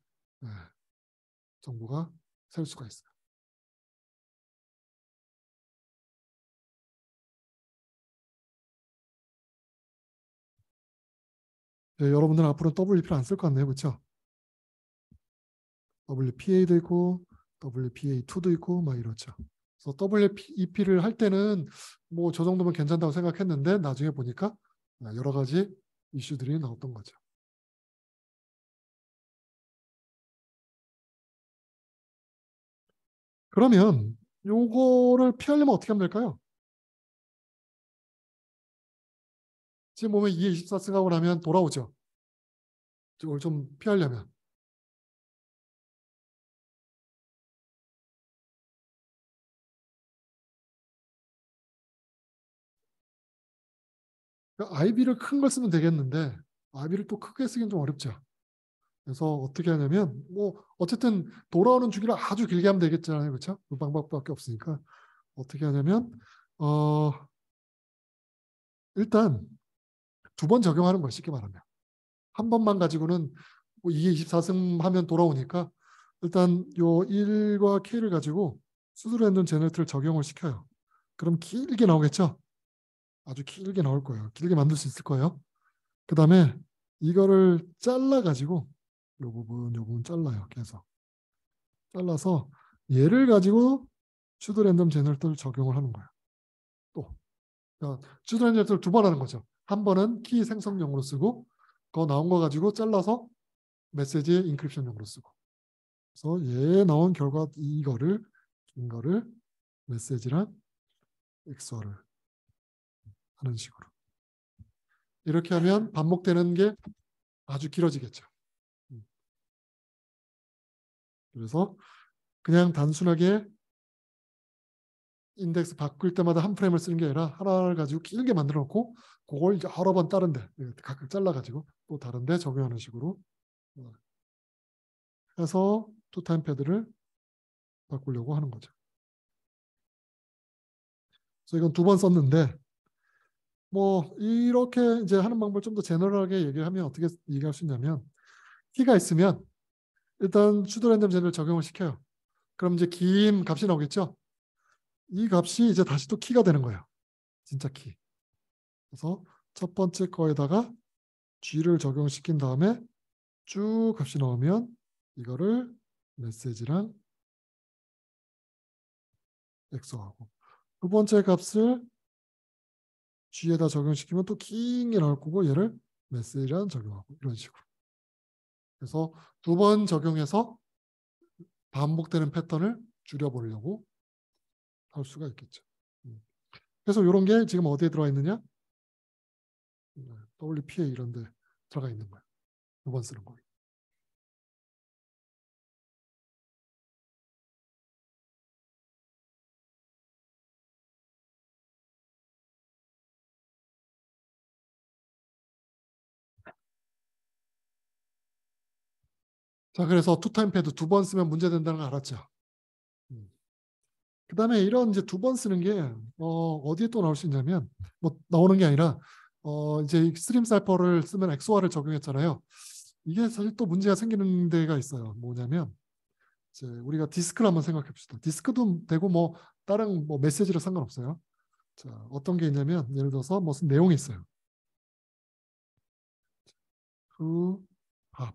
S1: 정보가 셀 수가 있어요. 여러분들은 앞으로 WEP를 안 쓸 것 같네요. 그렇죠? WPA도 있고 WPA2도 있고 막 이렇죠. 그래서 WEP를 할 때는 뭐 저 정도면 괜찮다고 생각했는데 나중에 보니까 여러 가지 이슈들이 나왔던 거죠. 그러면 요거를 피하려면 어떻게 하면 될까요? 지금 보면 2에 24 쓰고 나면 돌아오죠. 이걸 좀 피하려면. IB를 큰 걸 쓰면 되겠는데 IB를 또 크게 쓰기는 좀 어렵죠. 그래서 어떻게 하냐면 뭐 어쨌든 돌아오는 주기를 아주 길게 하면 되겠잖아요. 그렇죠? 그 방법밖에 없으니까 어떻게 하냐면 일단 2번 적용하는 거예요. 쉽게 말하면. 한 번만 가지고는 뭐 2에 24승 하면 돌아오니까 일단 요 1과 K를 가지고 수두로 랜덤 제너레이터를 적용을 시켜요. 그럼 길게 나오겠죠? 아주 길게 나올 거예요. 길게 만들 수 있을 거예요. 그 다음에 이거를 잘라가지고 요 부분 잘라요. 계속. 잘라서 얘를 가지고 슈도 랜덤 제너레이터를 적용을 하는 거예요. 또 슈도 랜덤 제너레이터를 2번 하는 거죠. 한 번은 키 생성용으로 쓰고 그거 나온 거 가지고 잘라서 메시지 인크립션용으로 쓰고 그래서 얘 나온 결과 이거를 메시지랑 XOR을 하는 식으로. 이렇게 하면 반복되는 게 아주 길어지겠죠. 그래서 그냥 단순하게 인덱스 바꿀 때마다 한 프레임을 쓰는 게 아니라 하나를 가지고 길게 만들어 놓고 그걸 이제 여러 번 다른데 각각 잘라가지고 또 다른데 적용하는 식으로 해서 투타임 패드를 바꾸려고 하는 거죠. 그래서 이건 2번 썼는데 뭐 이렇게 이제 하는 방법을 좀 더 제너럴하게 얘기하면 어떻게 얘기할 수 있냐면 키가 있으면 일단 슈도 랜덤 제너를 적용을 시켜요. 그럼 이제 긴 값이 나오겠죠. 이 값이 이제 다시 또 키가 되는 거예요. 진짜 키. 그래서 첫 번째 거에다가 G를 적용시킨 다음에 쭉 값이 나오면 이거를 메시지랑 엑소하고 두 번째 값을 G에다 적용시키면 또 긴 게 나올 거고 얘를 메시지랑 적용하고 이런 식으로. 그래서 2번 적용해서 반복되는 패턴을 줄여보려고 할 수가 있겠죠. 그래서 이런 게 지금 어디에 들어가 있느냐? WPA 이런 데 들어가 있는 거예요. 2번 쓰는 거. 자, 그래서 투타임 패드 2번 쓰면 문제 된다는 걸 알았죠. 그 다음에 이런 이제 2번 쓰는 게 어디에 또 나올 수 있냐면 뭐 나오는 게 아니라 이제 스트림 사이퍼를 쓰면 엑소아를 적용했잖아요. 이게 사실 또 문제가 생기는 데가 있어요. 뭐냐면 이제 우리가 디스크를 한번 생각해 봅시다. 디스크도 되고 뭐 다른 뭐 메시지로 상관없어요. 자, 어떤 게 있냐면 예를 들어서 무슨 내용이 있어요. 밥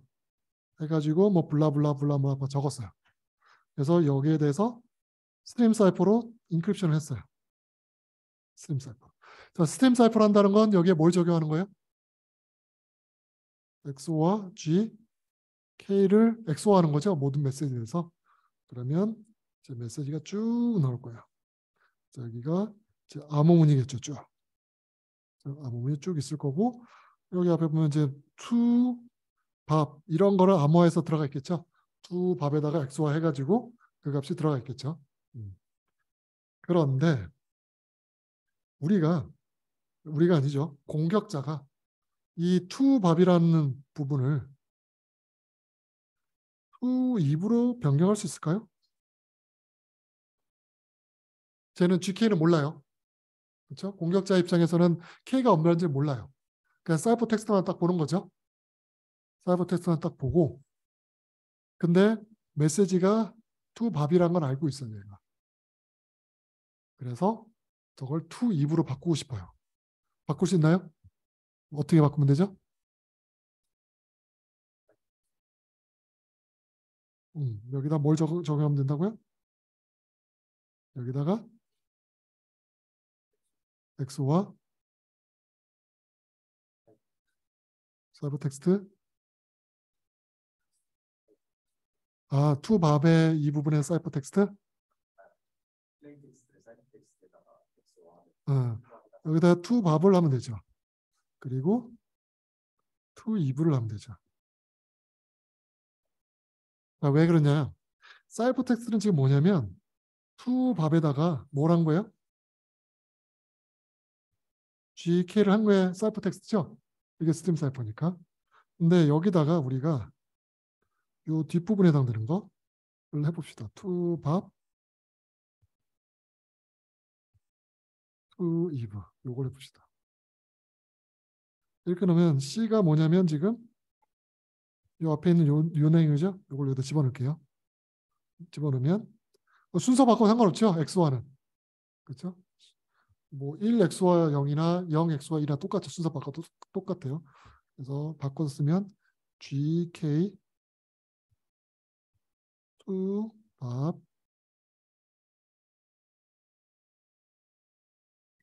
S1: 해가지고 뭐 블라블라블라 뭐 적었어요. 그래서 여기에 대해서 스트림 사이퍼로 인크립션을 했어요. 스트림 사이퍼. 자, 스트림 사이퍼를 한다는 건 여기에 뭘 적용하는 거예요? XO와 G, K를 XO하는 거죠. 모든 메시지에서. 그러면 이제 메시지가 쭉 나올 거예요. 자, 여기가 이제 암호문이겠죠. 쭉. 암호문이 쭉 있을 거고 여기 앞에 보면 이제 to 밥 이런 거를 암호화해서 들어가 있겠죠. to 밥에다가 XO화 해가지고 그 값이 들어가 있겠죠. 그런데 우리가 아니죠. 공격자가 이 to 밥이라는 부분을 to 입으로 변경할 수 있을까요? 쟤는 GK는 몰라요. 그렇죠? 공격자 입장에서는 K가 얼마인지 몰라요. 그냥 사이버 텍스트만 딱 보는 거죠. 사이버 텍스트만 딱 보고 근데 메시지가 to 밥이라는 건 알고 있어요. 얘가. 그래서 저걸 to 입으로 바꾸고 싶어요. 바꿀 수 있나요? 어떻게 바꾸면 되죠? 여기다 뭘 적용하면 된다고요? 여기다가 X와 사이버 텍스트 to 밥의 이 부분의 사이버 텍스트 여기다 to 밥을 하면 되죠. 그리고 to 이브를 하면 되죠. 왜 그러냐? 사이버 텍스트는 지금 뭐냐면 to 밥에다가 뭘 한 거예요? GK를 한 거에 사이버 텍스트죠? 이게 스트림 사이퍼니까. 근데 여기다가 우리가 요 뒷부분에 해당되는 거를 해봅시다. to 밥, to eve 요걸 해봅시다. 이렇게 넣으면 C가 뭐냐면 지금 요 앞에 있는 요 내용이죠? 요걸 여기다 집어넣을게요. 집어넣으면 순서 바꿔 상관없죠? X와는. 그렇죠? 뭐 1X와 0이나 0X와 1이나 똑같죠. 순서 바꿔도 똑같아요. 그래서 바꿔서 쓰면 GK to 밥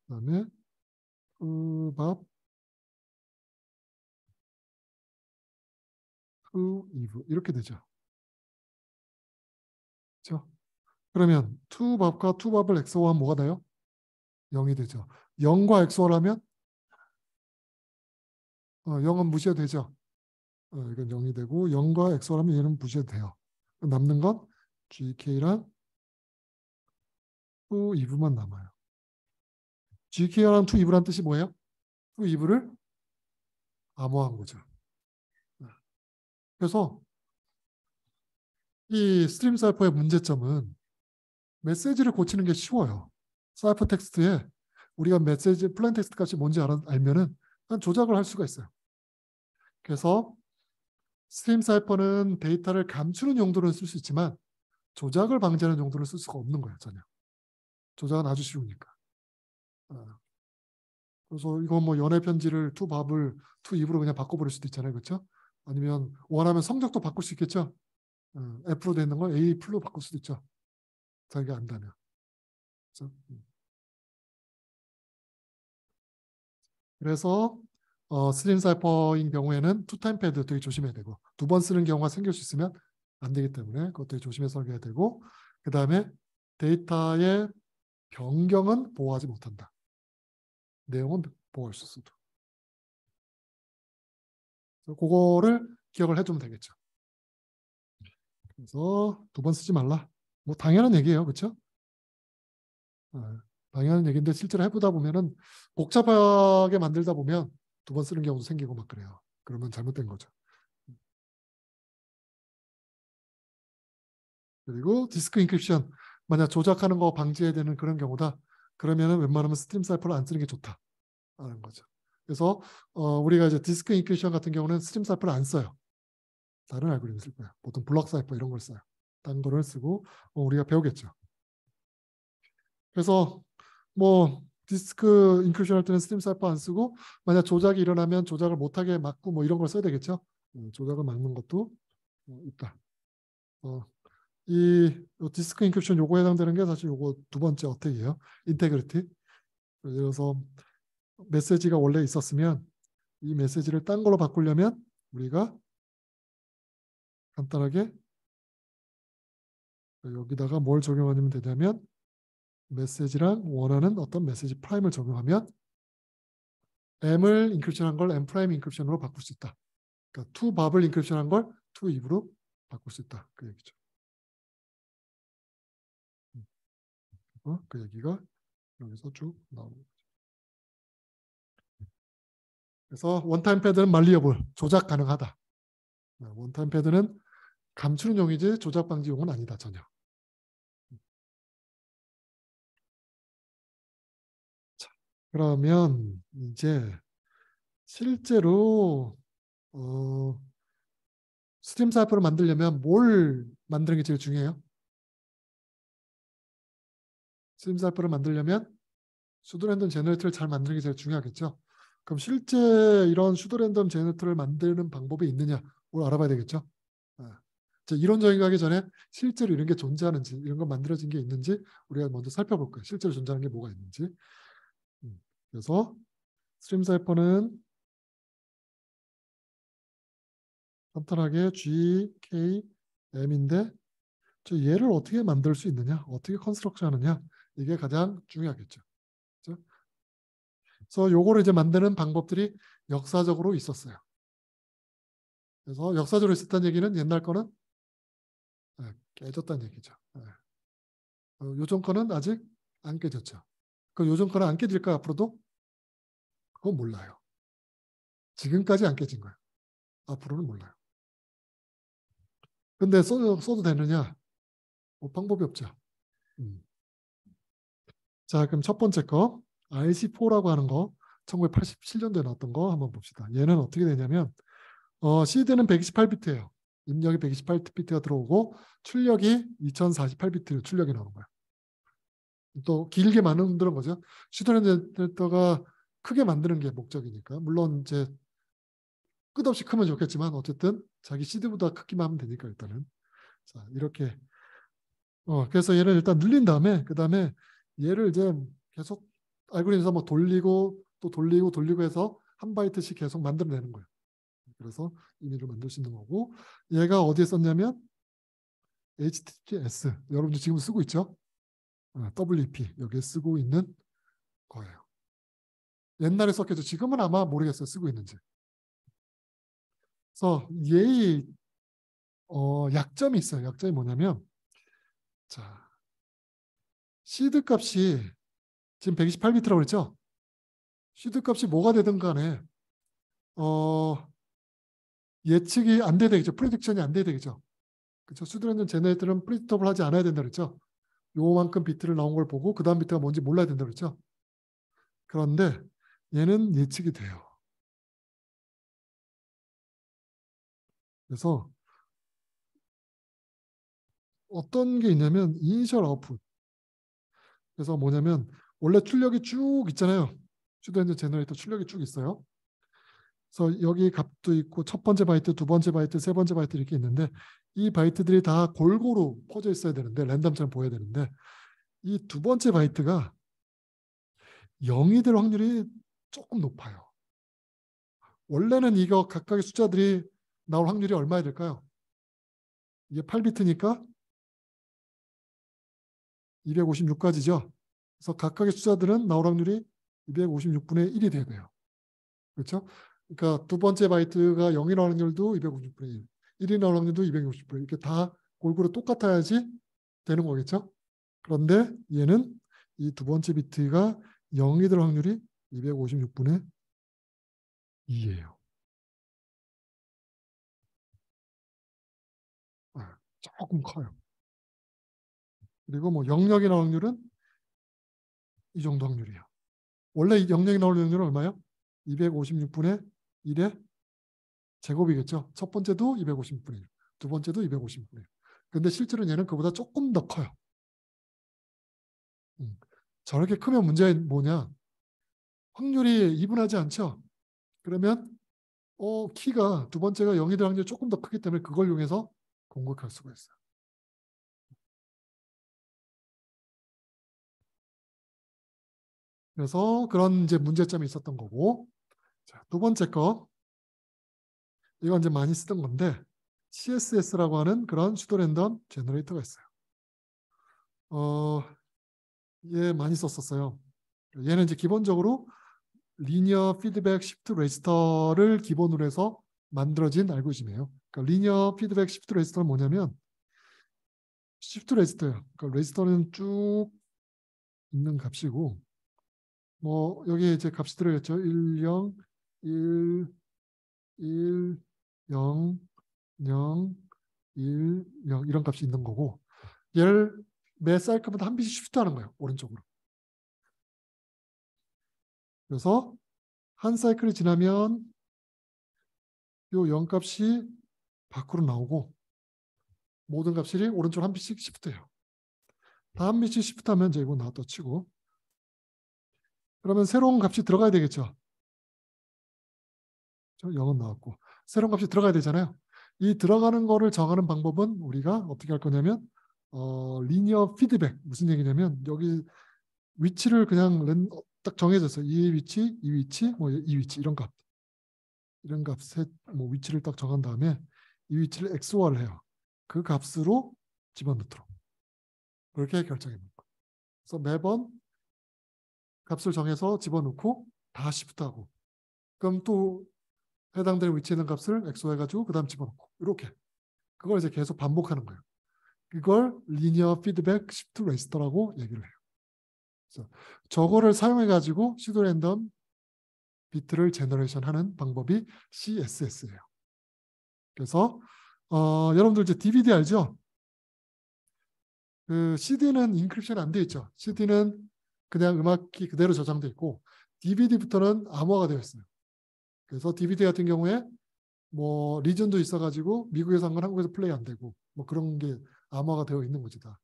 S1: 그다음에 to 밥 to eve 이렇게 되죠. 그렇죠? 그러면 toBub과 toBub을 XOR하면 뭐가 나요? 0이 되죠. 0과 XOR하면 0은 무시해도 되죠. 이건 0이 되고 0과 XOR하면 얘는 무시해도 돼요. 남는 건 GK랑 toEV만 남아요. GK랑 toEV란 뜻이 뭐예요? toEV를 암호화한 거죠. 그래서 이 스트림 사이퍼의 문제점은 메시지를 고치는 게 쉬워요. 사이퍼 텍스트에 우리가 메시지 플레인 텍스트 값이 뭔지 알면은 조작을 할 수가 있어요. 그래서 스트림 사이퍼는 데이터를 감추는 용도로는 쓸 수 있지만 조작을 방지하는 용도로 쓸 수가 없는 거예요. 전혀. 조작은 아주 쉬우니까. 그래서 이거 뭐 연애 편지를 toBub을 toEV로 그냥 바꿔버릴 수도 있잖아요. 그렇죠? 아니면 원하면 성적도 바꿀 수 있겠죠. F로 되어 있는 걸 A 풀로 바꿀 수도 있죠. 자기가 안다면. 그렇죠? 그래서 스트림 사이퍼인 경우에는 투타임 패드 되게 조심해야 되고 두 번 쓰는 경우가 생길 수 있으면 안 되기 때문에 그것도 되게 조심해서 설계해야 되고 그 다음에 데이터의 변경은 보호하지 못한다. 내용은 보호할 수 있어도. 그거를 기억을 해두면 되겠죠. 그래서 두 번 쓰지 말라. 뭐 당연한 얘기예요. 그렇죠? 당연한 얘기인데 실제로 해보다 보면은 복잡하게 만들다 보면 두 번 쓰는 경우도 생기고 막 그래요. 그러면 잘못된 거죠. 그리고 디스크 인크립션. 만약 조작하는 거 방지해야 되는 그런 경우다. 그러면은 웬만하면 스트림 사이퍼를 안 쓰는 게 좋다라는 거죠. 그래서 우리가 이제 디스크 인크립션 같은 경우는 스트림 사이퍼를 안 써요. 다른 알고리즘 쓸 거예요. 보통 블록 사이퍼 이런 걸 써요. 다른 거를 쓰고 우리가 배우겠죠. 그래서 뭐 디스크 인크립션 할 때는 스트림 사이퍼 안 쓰고 만약 조작이 일어나면 조작을 못하게 막고 뭐 이런 걸 써야 되겠죠. 조작을 막는 것도 있다. 이 디스크 인크립션 요거에 해당되는 게 사실 요거 두 번째 어택이에요. 인테그리티. 그래서 메시지가 원래 있었으면 이 메시지를 딴 걸로 바꾸려면 우리가 간단하게 여기다가 뭘 적용하면 되냐면 메시지랑 원하는 어떤 메시지 프라임을 적용하면 M을 인크립션한 걸 M 프라임 인크립션으로 바꿀 수 있다. 그러니까 toBub을 인크립션한 걸 toEV로 바꿀 수 있다. 그 얘기죠. 그 얘기가 여기서 쭉 나오는 거죠. 그래서 원타임 패드는 말리어블, 조작 가능하다. 원타임 패드는 감추는 용이지 조작 방지용은 아니다 전혀. 자, 그러면 이제 실제로 스트림 사이퍼를 만들려면 뭘 만드는 게 제일 중요해요? 스트림 사이퍼를 만들려면 슈도 랜덤 제너레이터를 잘 만드는 게 제일 중요하겠죠. 그럼 실제 이런 슈도 랜덤 제너레이터를 만드는 방법이 있느냐? 뭘 알아봐야 되겠죠. 이론적인 거 하기 전에 실제로 이런 게 존재하는지 이런 거 만들어진 게 있는지 우리가 먼저 살펴볼 거예요. 실제로 존재하는 게 뭐가 있는지. 그래서 스트림 사이퍼는 간단하게 G, K, M인데 얘를 어떻게 만들 수 있느냐, 어떻게 컨스트럭트 하느냐 이게 가장 중요하겠죠. 그렇죠? 그래서 요거를 이제 만드는 방법들이 역사적으로 있었어요. 그래서 역사적으로 있었다는 얘기는 옛날 거는 깨졌다는 얘기죠. 요즘 거는 아직 안 깨졌죠. 그 요즘 거는 안 깨질까 앞으로도? 그건 몰라요. 지금까지 안 깨진 거예요. 앞으로는 몰라요. 근데 써도 되느냐? 뭐 방법이 없죠. 자, 그럼 첫 번째 거 RC4라고 하는 거 1987년도에 나왔던 거 한번 봅시다. 얘는 어떻게 되냐면 시드는 128비트예요. 입력이 128비트가 들어오고 출력이 2048비트 출력이 나오는 거야. 또 길게 만드는 거죠. 슈도렌더가 크게 만드는 게 목적이니까. 물론 이제 끝없이 크면 좋겠지만 어쨌든 자기 시드보다 크기만 하면 되니까 일단은. 자, 이렇게 그래서 얘를 일단 늘린 다음에 그 다음에 얘를 이제 계속 알고리즘에서 뭐 돌리고 또 돌리고 해서 한 바이트씩 계속 만들어내는 거예요. 그래서 임의로 만들 수 있는 거고 얘가 어디에 썼냐면 HTTPS 여러분들 지금 쓰고 있죠? WP 여기에 쓰고 있는 거예요. 옛날에 썼겠죠. 지금은 아마 모르겠어요. 쓰고 있는지. 그래서 얘의 약점이 있어요. 약점이 뭐냐면 자, 시드 값이 지금 128비트라고 그랬죠? 시드 값이 뭐가 되든 간에 예측이 안 돼야 되겠죠. 프레딕션이 안 돼야 되겠죠. 그렇죠. 수드랜드 제너레이터는 프리디터블 하지 않아야 된다 그랬죠. 요만큼 비트를 나온 걸 보고 그 다음 비트가 뭔지 몰라야 된다 그랬죠. 그런데 얘는 예측이 돼요. 그래서 어떤 게 있냐면 이니셜 아웃풋. 그래서 뭐냐면 원래 출력이 쭉 있잖아요. 슈도핸드 제너레이터 출력이 쭉 있어요. 그래서 여기 값도 있고 첫 번째 바이트, 두 번째 바이트, 세 번째 바이트 이렇게 있는데 이 바이트들이 다 골고루 퍼져 있어야 되는데 랜덤처럼 보여야 되는데 이 두 번째 바이트가 0이 될 확률이 조금 높아요. 원래는 이거 각각의 숫자들이 나올 확률이 얼마야 될까요? 이게 8비트니까 256까지죠. 그래서 각각의 숫자들은 나올 확률이 256분의 1이 돼야 돼요. 그렇죠? 그러니까 두 번째 바이트가 0이 나올 확률도 256분의 1, 1이 나올 확률도 260분의 1, 이렇게 다 골고루 똑같아야지 되는 거겠죠? 그런데 얘는 이 두 번째 비트가 0이 될 확률이 256분의 2예요. 조금 커요. 그리고 뭐 영역이 나올 확률은 이 정도 확률이에요. 원래 영역이 나올 확률은 얼마예요? 256분의 1의 제곱이겠죠. 첫 번째도 256분의 1, 두 번째도 256분의 1. 근데 실제로는 얘는 그보다 조금 더 커요. 저렇게 크면 문제는 뭐냐? 확률이 이분하지 않죠? 그러면 키가 두 번째가 0이 될 확률이 조금 더 크기 때문에 그걸 이용해서 공격할 수가 있어요. 그래서 그런 이제 문제점이 있었던 거고. 자, 두 번째 거. 이건 이제 많이 쓰던 건데 CSS라고 하는 그런 슈도 랜덤 제너레이터가 있어요. 얘 많이 썼었어요. 얘는 이제 기본적으로 리니어 피드백 시프트 레지스터를 기본으로 해서 만들어진 알고리즘이에요. 그러니까 리니어 피드백 시프트 레지스터는 뭐냐면 시프트 레지스터예요. 그러니까 레지스터는 쭉 있는 값이고 뭐 여기 이제 값이 들어있죠. 1, 0, 1, 1, 0, 0, 1, 0 이런 값이 있는 거고 얘를 매 사이클마다 한 비씩 시프트하는 거예요. 오른쪽으로. 그래서 한 사이클이 지나면 요 0값이 밖으로 나오고 모든 값이 오른쪽 한 비씩 시프트해요. 다 한 비씩 시프트하면 이제 이거 나왔다 치고 그러면 새로운 값이 들어가야 되겠죠. 0은 나왔고 새로운 값이 들어가야 되잖아요. 이 들어가는 거를 정하는 방법은 우리가 어떻게 할 거냐면 리니어 피드백 무슨 얘기냐면 여기 위치를 그냥 딱 정해졌어요. 이 위치, 이 위치, 뭐 이 위치 이런 값 셋 뭐 위치를 딱 정한 다음에 이 위치를 XOR를 해요. 그 값으로 집어넣도록 그렇게 결정해 놓은 거예요. 그래서 매번 값을 정해서 집어넣고 다 시프트하고 그럼 또 해당되는 위치에 있는 값을 XOR 해가지고 그 다음 집어넣고 이렇게 그걸 이제 계속 반복하는 거예요. 이걸 리니어 피드백 시프트 레지스터라고 얘기를 해요. 그래서 저거를 사용해 가지고 슈도 랜덤 비트를 제너레이션 하는 방법이 CSS예요. 그래서 여러분들 이제 DVD 알죠? 그 CD는 인크립션 안 돼 있죠. CD는 그냥 음악이 그대로 저장돼 있고 DVD부터는 암호화가 되어 있어요. 그래서 DVD 같은 경우에 뭐 리전도 있어가지고 미국에서 한 건 한국에서 플레이 안 되고 뭐 그런 게 암호화가 되어 있는 거지 다.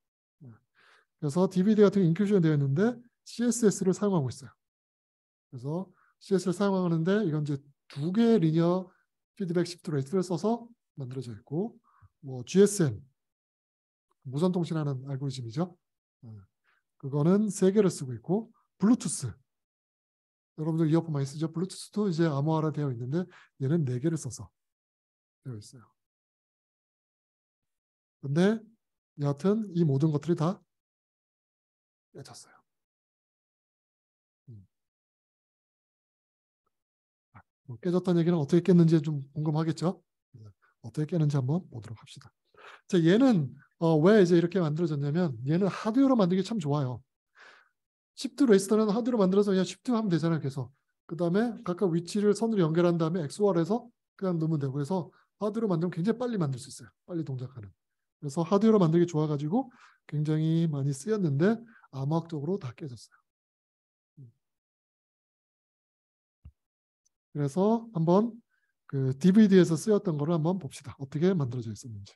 S1: 그래서 DVD 같은 게 인크립션 되어 있는데 CSS를 사용하고 있어요. 그래서 CSS를 사용하는데 이건 이제 두 개의 리니어 피드백 시프트 레이트를 써서 만들어져 있고 뭐 GSM 무선 통신하는 알고리즘이죠. 그거는 세 개를 쓰고 있고 블루투스 여러분들 이어폰 많이 쓰죠. 블루투스도 이제 암호화가 되어 있는데 얘는 네 개를 써서 되어 있어요. 근데 여하튼 이 모든 것들이 다 깨졌어요. 뭐 깨졌다는 얘기는 어떻게 깼는지 좀 궁금하겠죠? 어떻게 깨는지 한번 보도록 합시다. 자, 얘는 왜 이제 이렇게 만들어졌냐면 얘는 하드웨어로 만들기 참 좋아요. 시프트 레지스터는 하드웨어로 만들어서 그냥 시프트 하면 되잖아요. 그래서 그 다음에 각각 위치를 선으로 연결한 다음에 XOR해서 그냥 넣으면 되고, 그래서 하드웨어로 만들면 굉장히 빨리 만들 수 있어요. 빨리 동작하는. 그래서 하드웨어로 만들기 좋아가지고 굉장히 많이 쓰였는데 암호학적으로 다 깨졌어요. 그래서 한번 그 DVD에서 쓰였던 거를 한번 봅시다. 어떻게 만들어져 있었는지.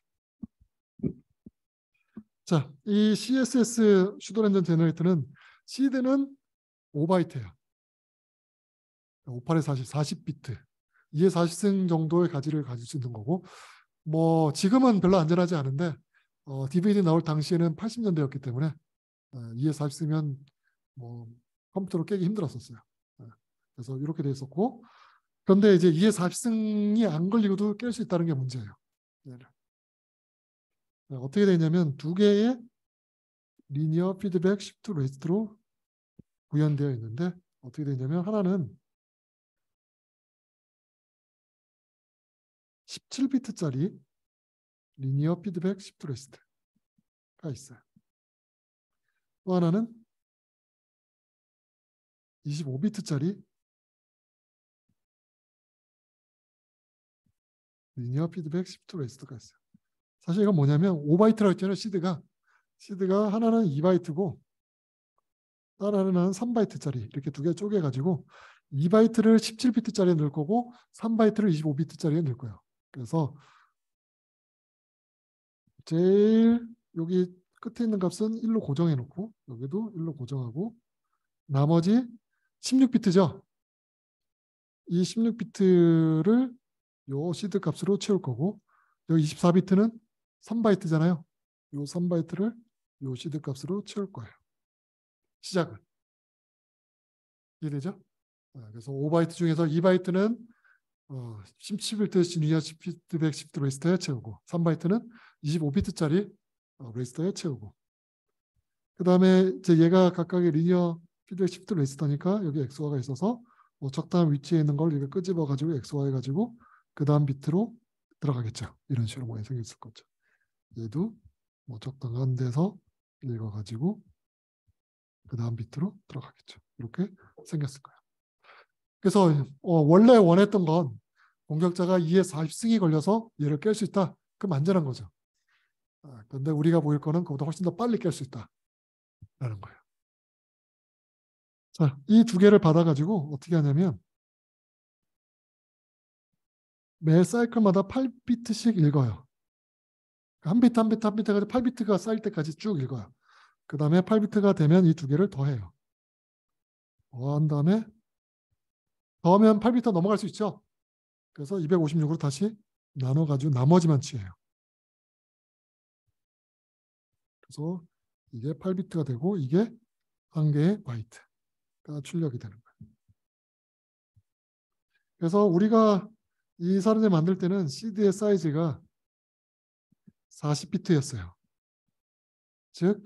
S1: 자, 이 CSS 슈도랜전 제너레이터는 시드는 5바이트예요. 58에 40비트. 2에 40승 정도의 가지를 가질 수 있는 거고, 뭐 지금은 별로 안전하지 않은데 DVD 나올 당시에는 80년대였기 때문에 2에 40승이면 뭐 컴퓨터로 깨기 힘들었었어요. 그래서 이렇게 돼 있었고, 그런데 이제 2에 40승이 안 걸리고도 깰 수 있다는 게 문제예요. 어떻게 되냐면 두 개의 리니어 피드백 시프트 레지스터로 구현되어 있는데, 어떻게 되냐면 하나는 17비트짜리 리니어 피드백 시프트 레지스터가 있어요. 또 하나는 25비트짜리 리니어 피드백 시프트 레지스터가 있어요. 사실 이건 뭐냐면 5바이트라고 했잖아요. 시드가 하나는 2바이트고 다른 하나는 3바이트짜리 이렇게 두 개 쪼개가지고 2바이트를 17비트짜리에 넣을 거고 3바이트를 25비트짜리에 넣을 거예요. 그래서 제일 여기 끝에 있는 값은 1로 고정해 놓고 여기도 1로 고정하고 나머지 16비트죠. 이 16비트를 요 시드 값으로 채울 거고, 여기 24비트는 3바이트잖아요. 요 3바이트를 요 시드 값으로 채울 거예요. 시작은. 이해되죠? 그래서 5바이트 중에서 2바이트는 17비트 리니어 피드백 시프트 레지스터에 채우고 3바이트는 25비트짜리 레지스터에 채우고, 그 다음에 이제 얘가 각각의 리니어 피드백 시프트 레지스터니까 여기 XOR가 있어서 뭐 적당한 위치에 있는 걸 이렇게 끄집어 가지고 XOR 해가지고 그 다음 비트로 들어가겠죠. 이런 식으로 모양이 생겼을 거죠. 얘도 뭐 적당한 데서 읽어가지고 그 다음 비트로 들어가겠죠. 이렇게 생겼을 거예요. 그래서 원래 원했던 건 공격자가 2에 40승이 걸려서 얘를 깰 수 있다. 그럼 안전한 거죠. 그런데 우리가 보일 거는 그보다 훨씬 더 빨리 깰 수 있다라는 거예요. 자, 이 두 개를 받아가지고 어떻게 하냐면 매 사이클마다 8비트씩 읽어요. 한 비트 한 비트 한 비트 해가지고 8비트가 쌓일 때까지 쭉 읽어요. 그 다음에 8비트가 되면 이 두 개를 더해요. 더한 다음에 더하면 8비트 넘어갈 수 있죠. 그래서 256으로 다시 나눠가지고 나머지만 취해요. 그래서 이게 8비트가 되고 이게 한 개의 바이트가 출력이 되는 거예요. 그래서 우리가 이 사례를 만들 때는 CD의 사이즈가 40비트였어요. 즉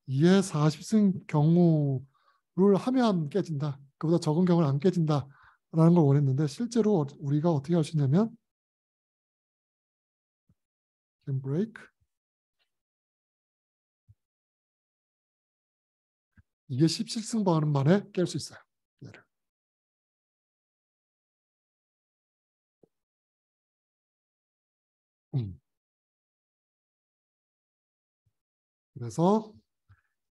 S1: 2의 40승 경우를 하면 깨진다. 그보다 적은 경우는 안 깨진다라는 걸 원했는데, 실제로 우리가 어떻게 할 수 있냐면 can break 이게 17승 반응 만에 깰 수 있어요. 얘를. 그래서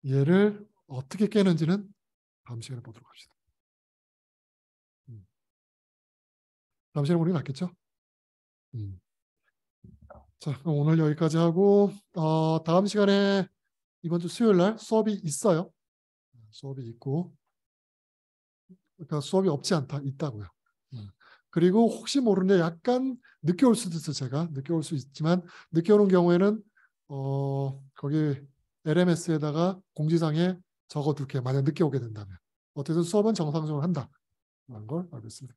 S1: 얘를 어떻게 깨는지는 다음 시간에 보도록 합시다. 다음 시간에 보는 게 낫겠죠? 자, 그럼 오늘 여기까지 하고 다음 시간에 이번 주 수요일 날 수업이 있어요. 수업이 있고, 그러니까 수업이 없지 않다, 있다고요. 그리고 혹시 모르는데 약간 늦게 올 수도 있어요. 제가 늦게 올 수 있지만 늦게 오는 경우에는 거기 LMS에다가 공지사항에 적어둘게요. 만약 늦게 오게 된다면. 어쨌든 수업은 정상적으로 한다라는 걸 알고 있습니다.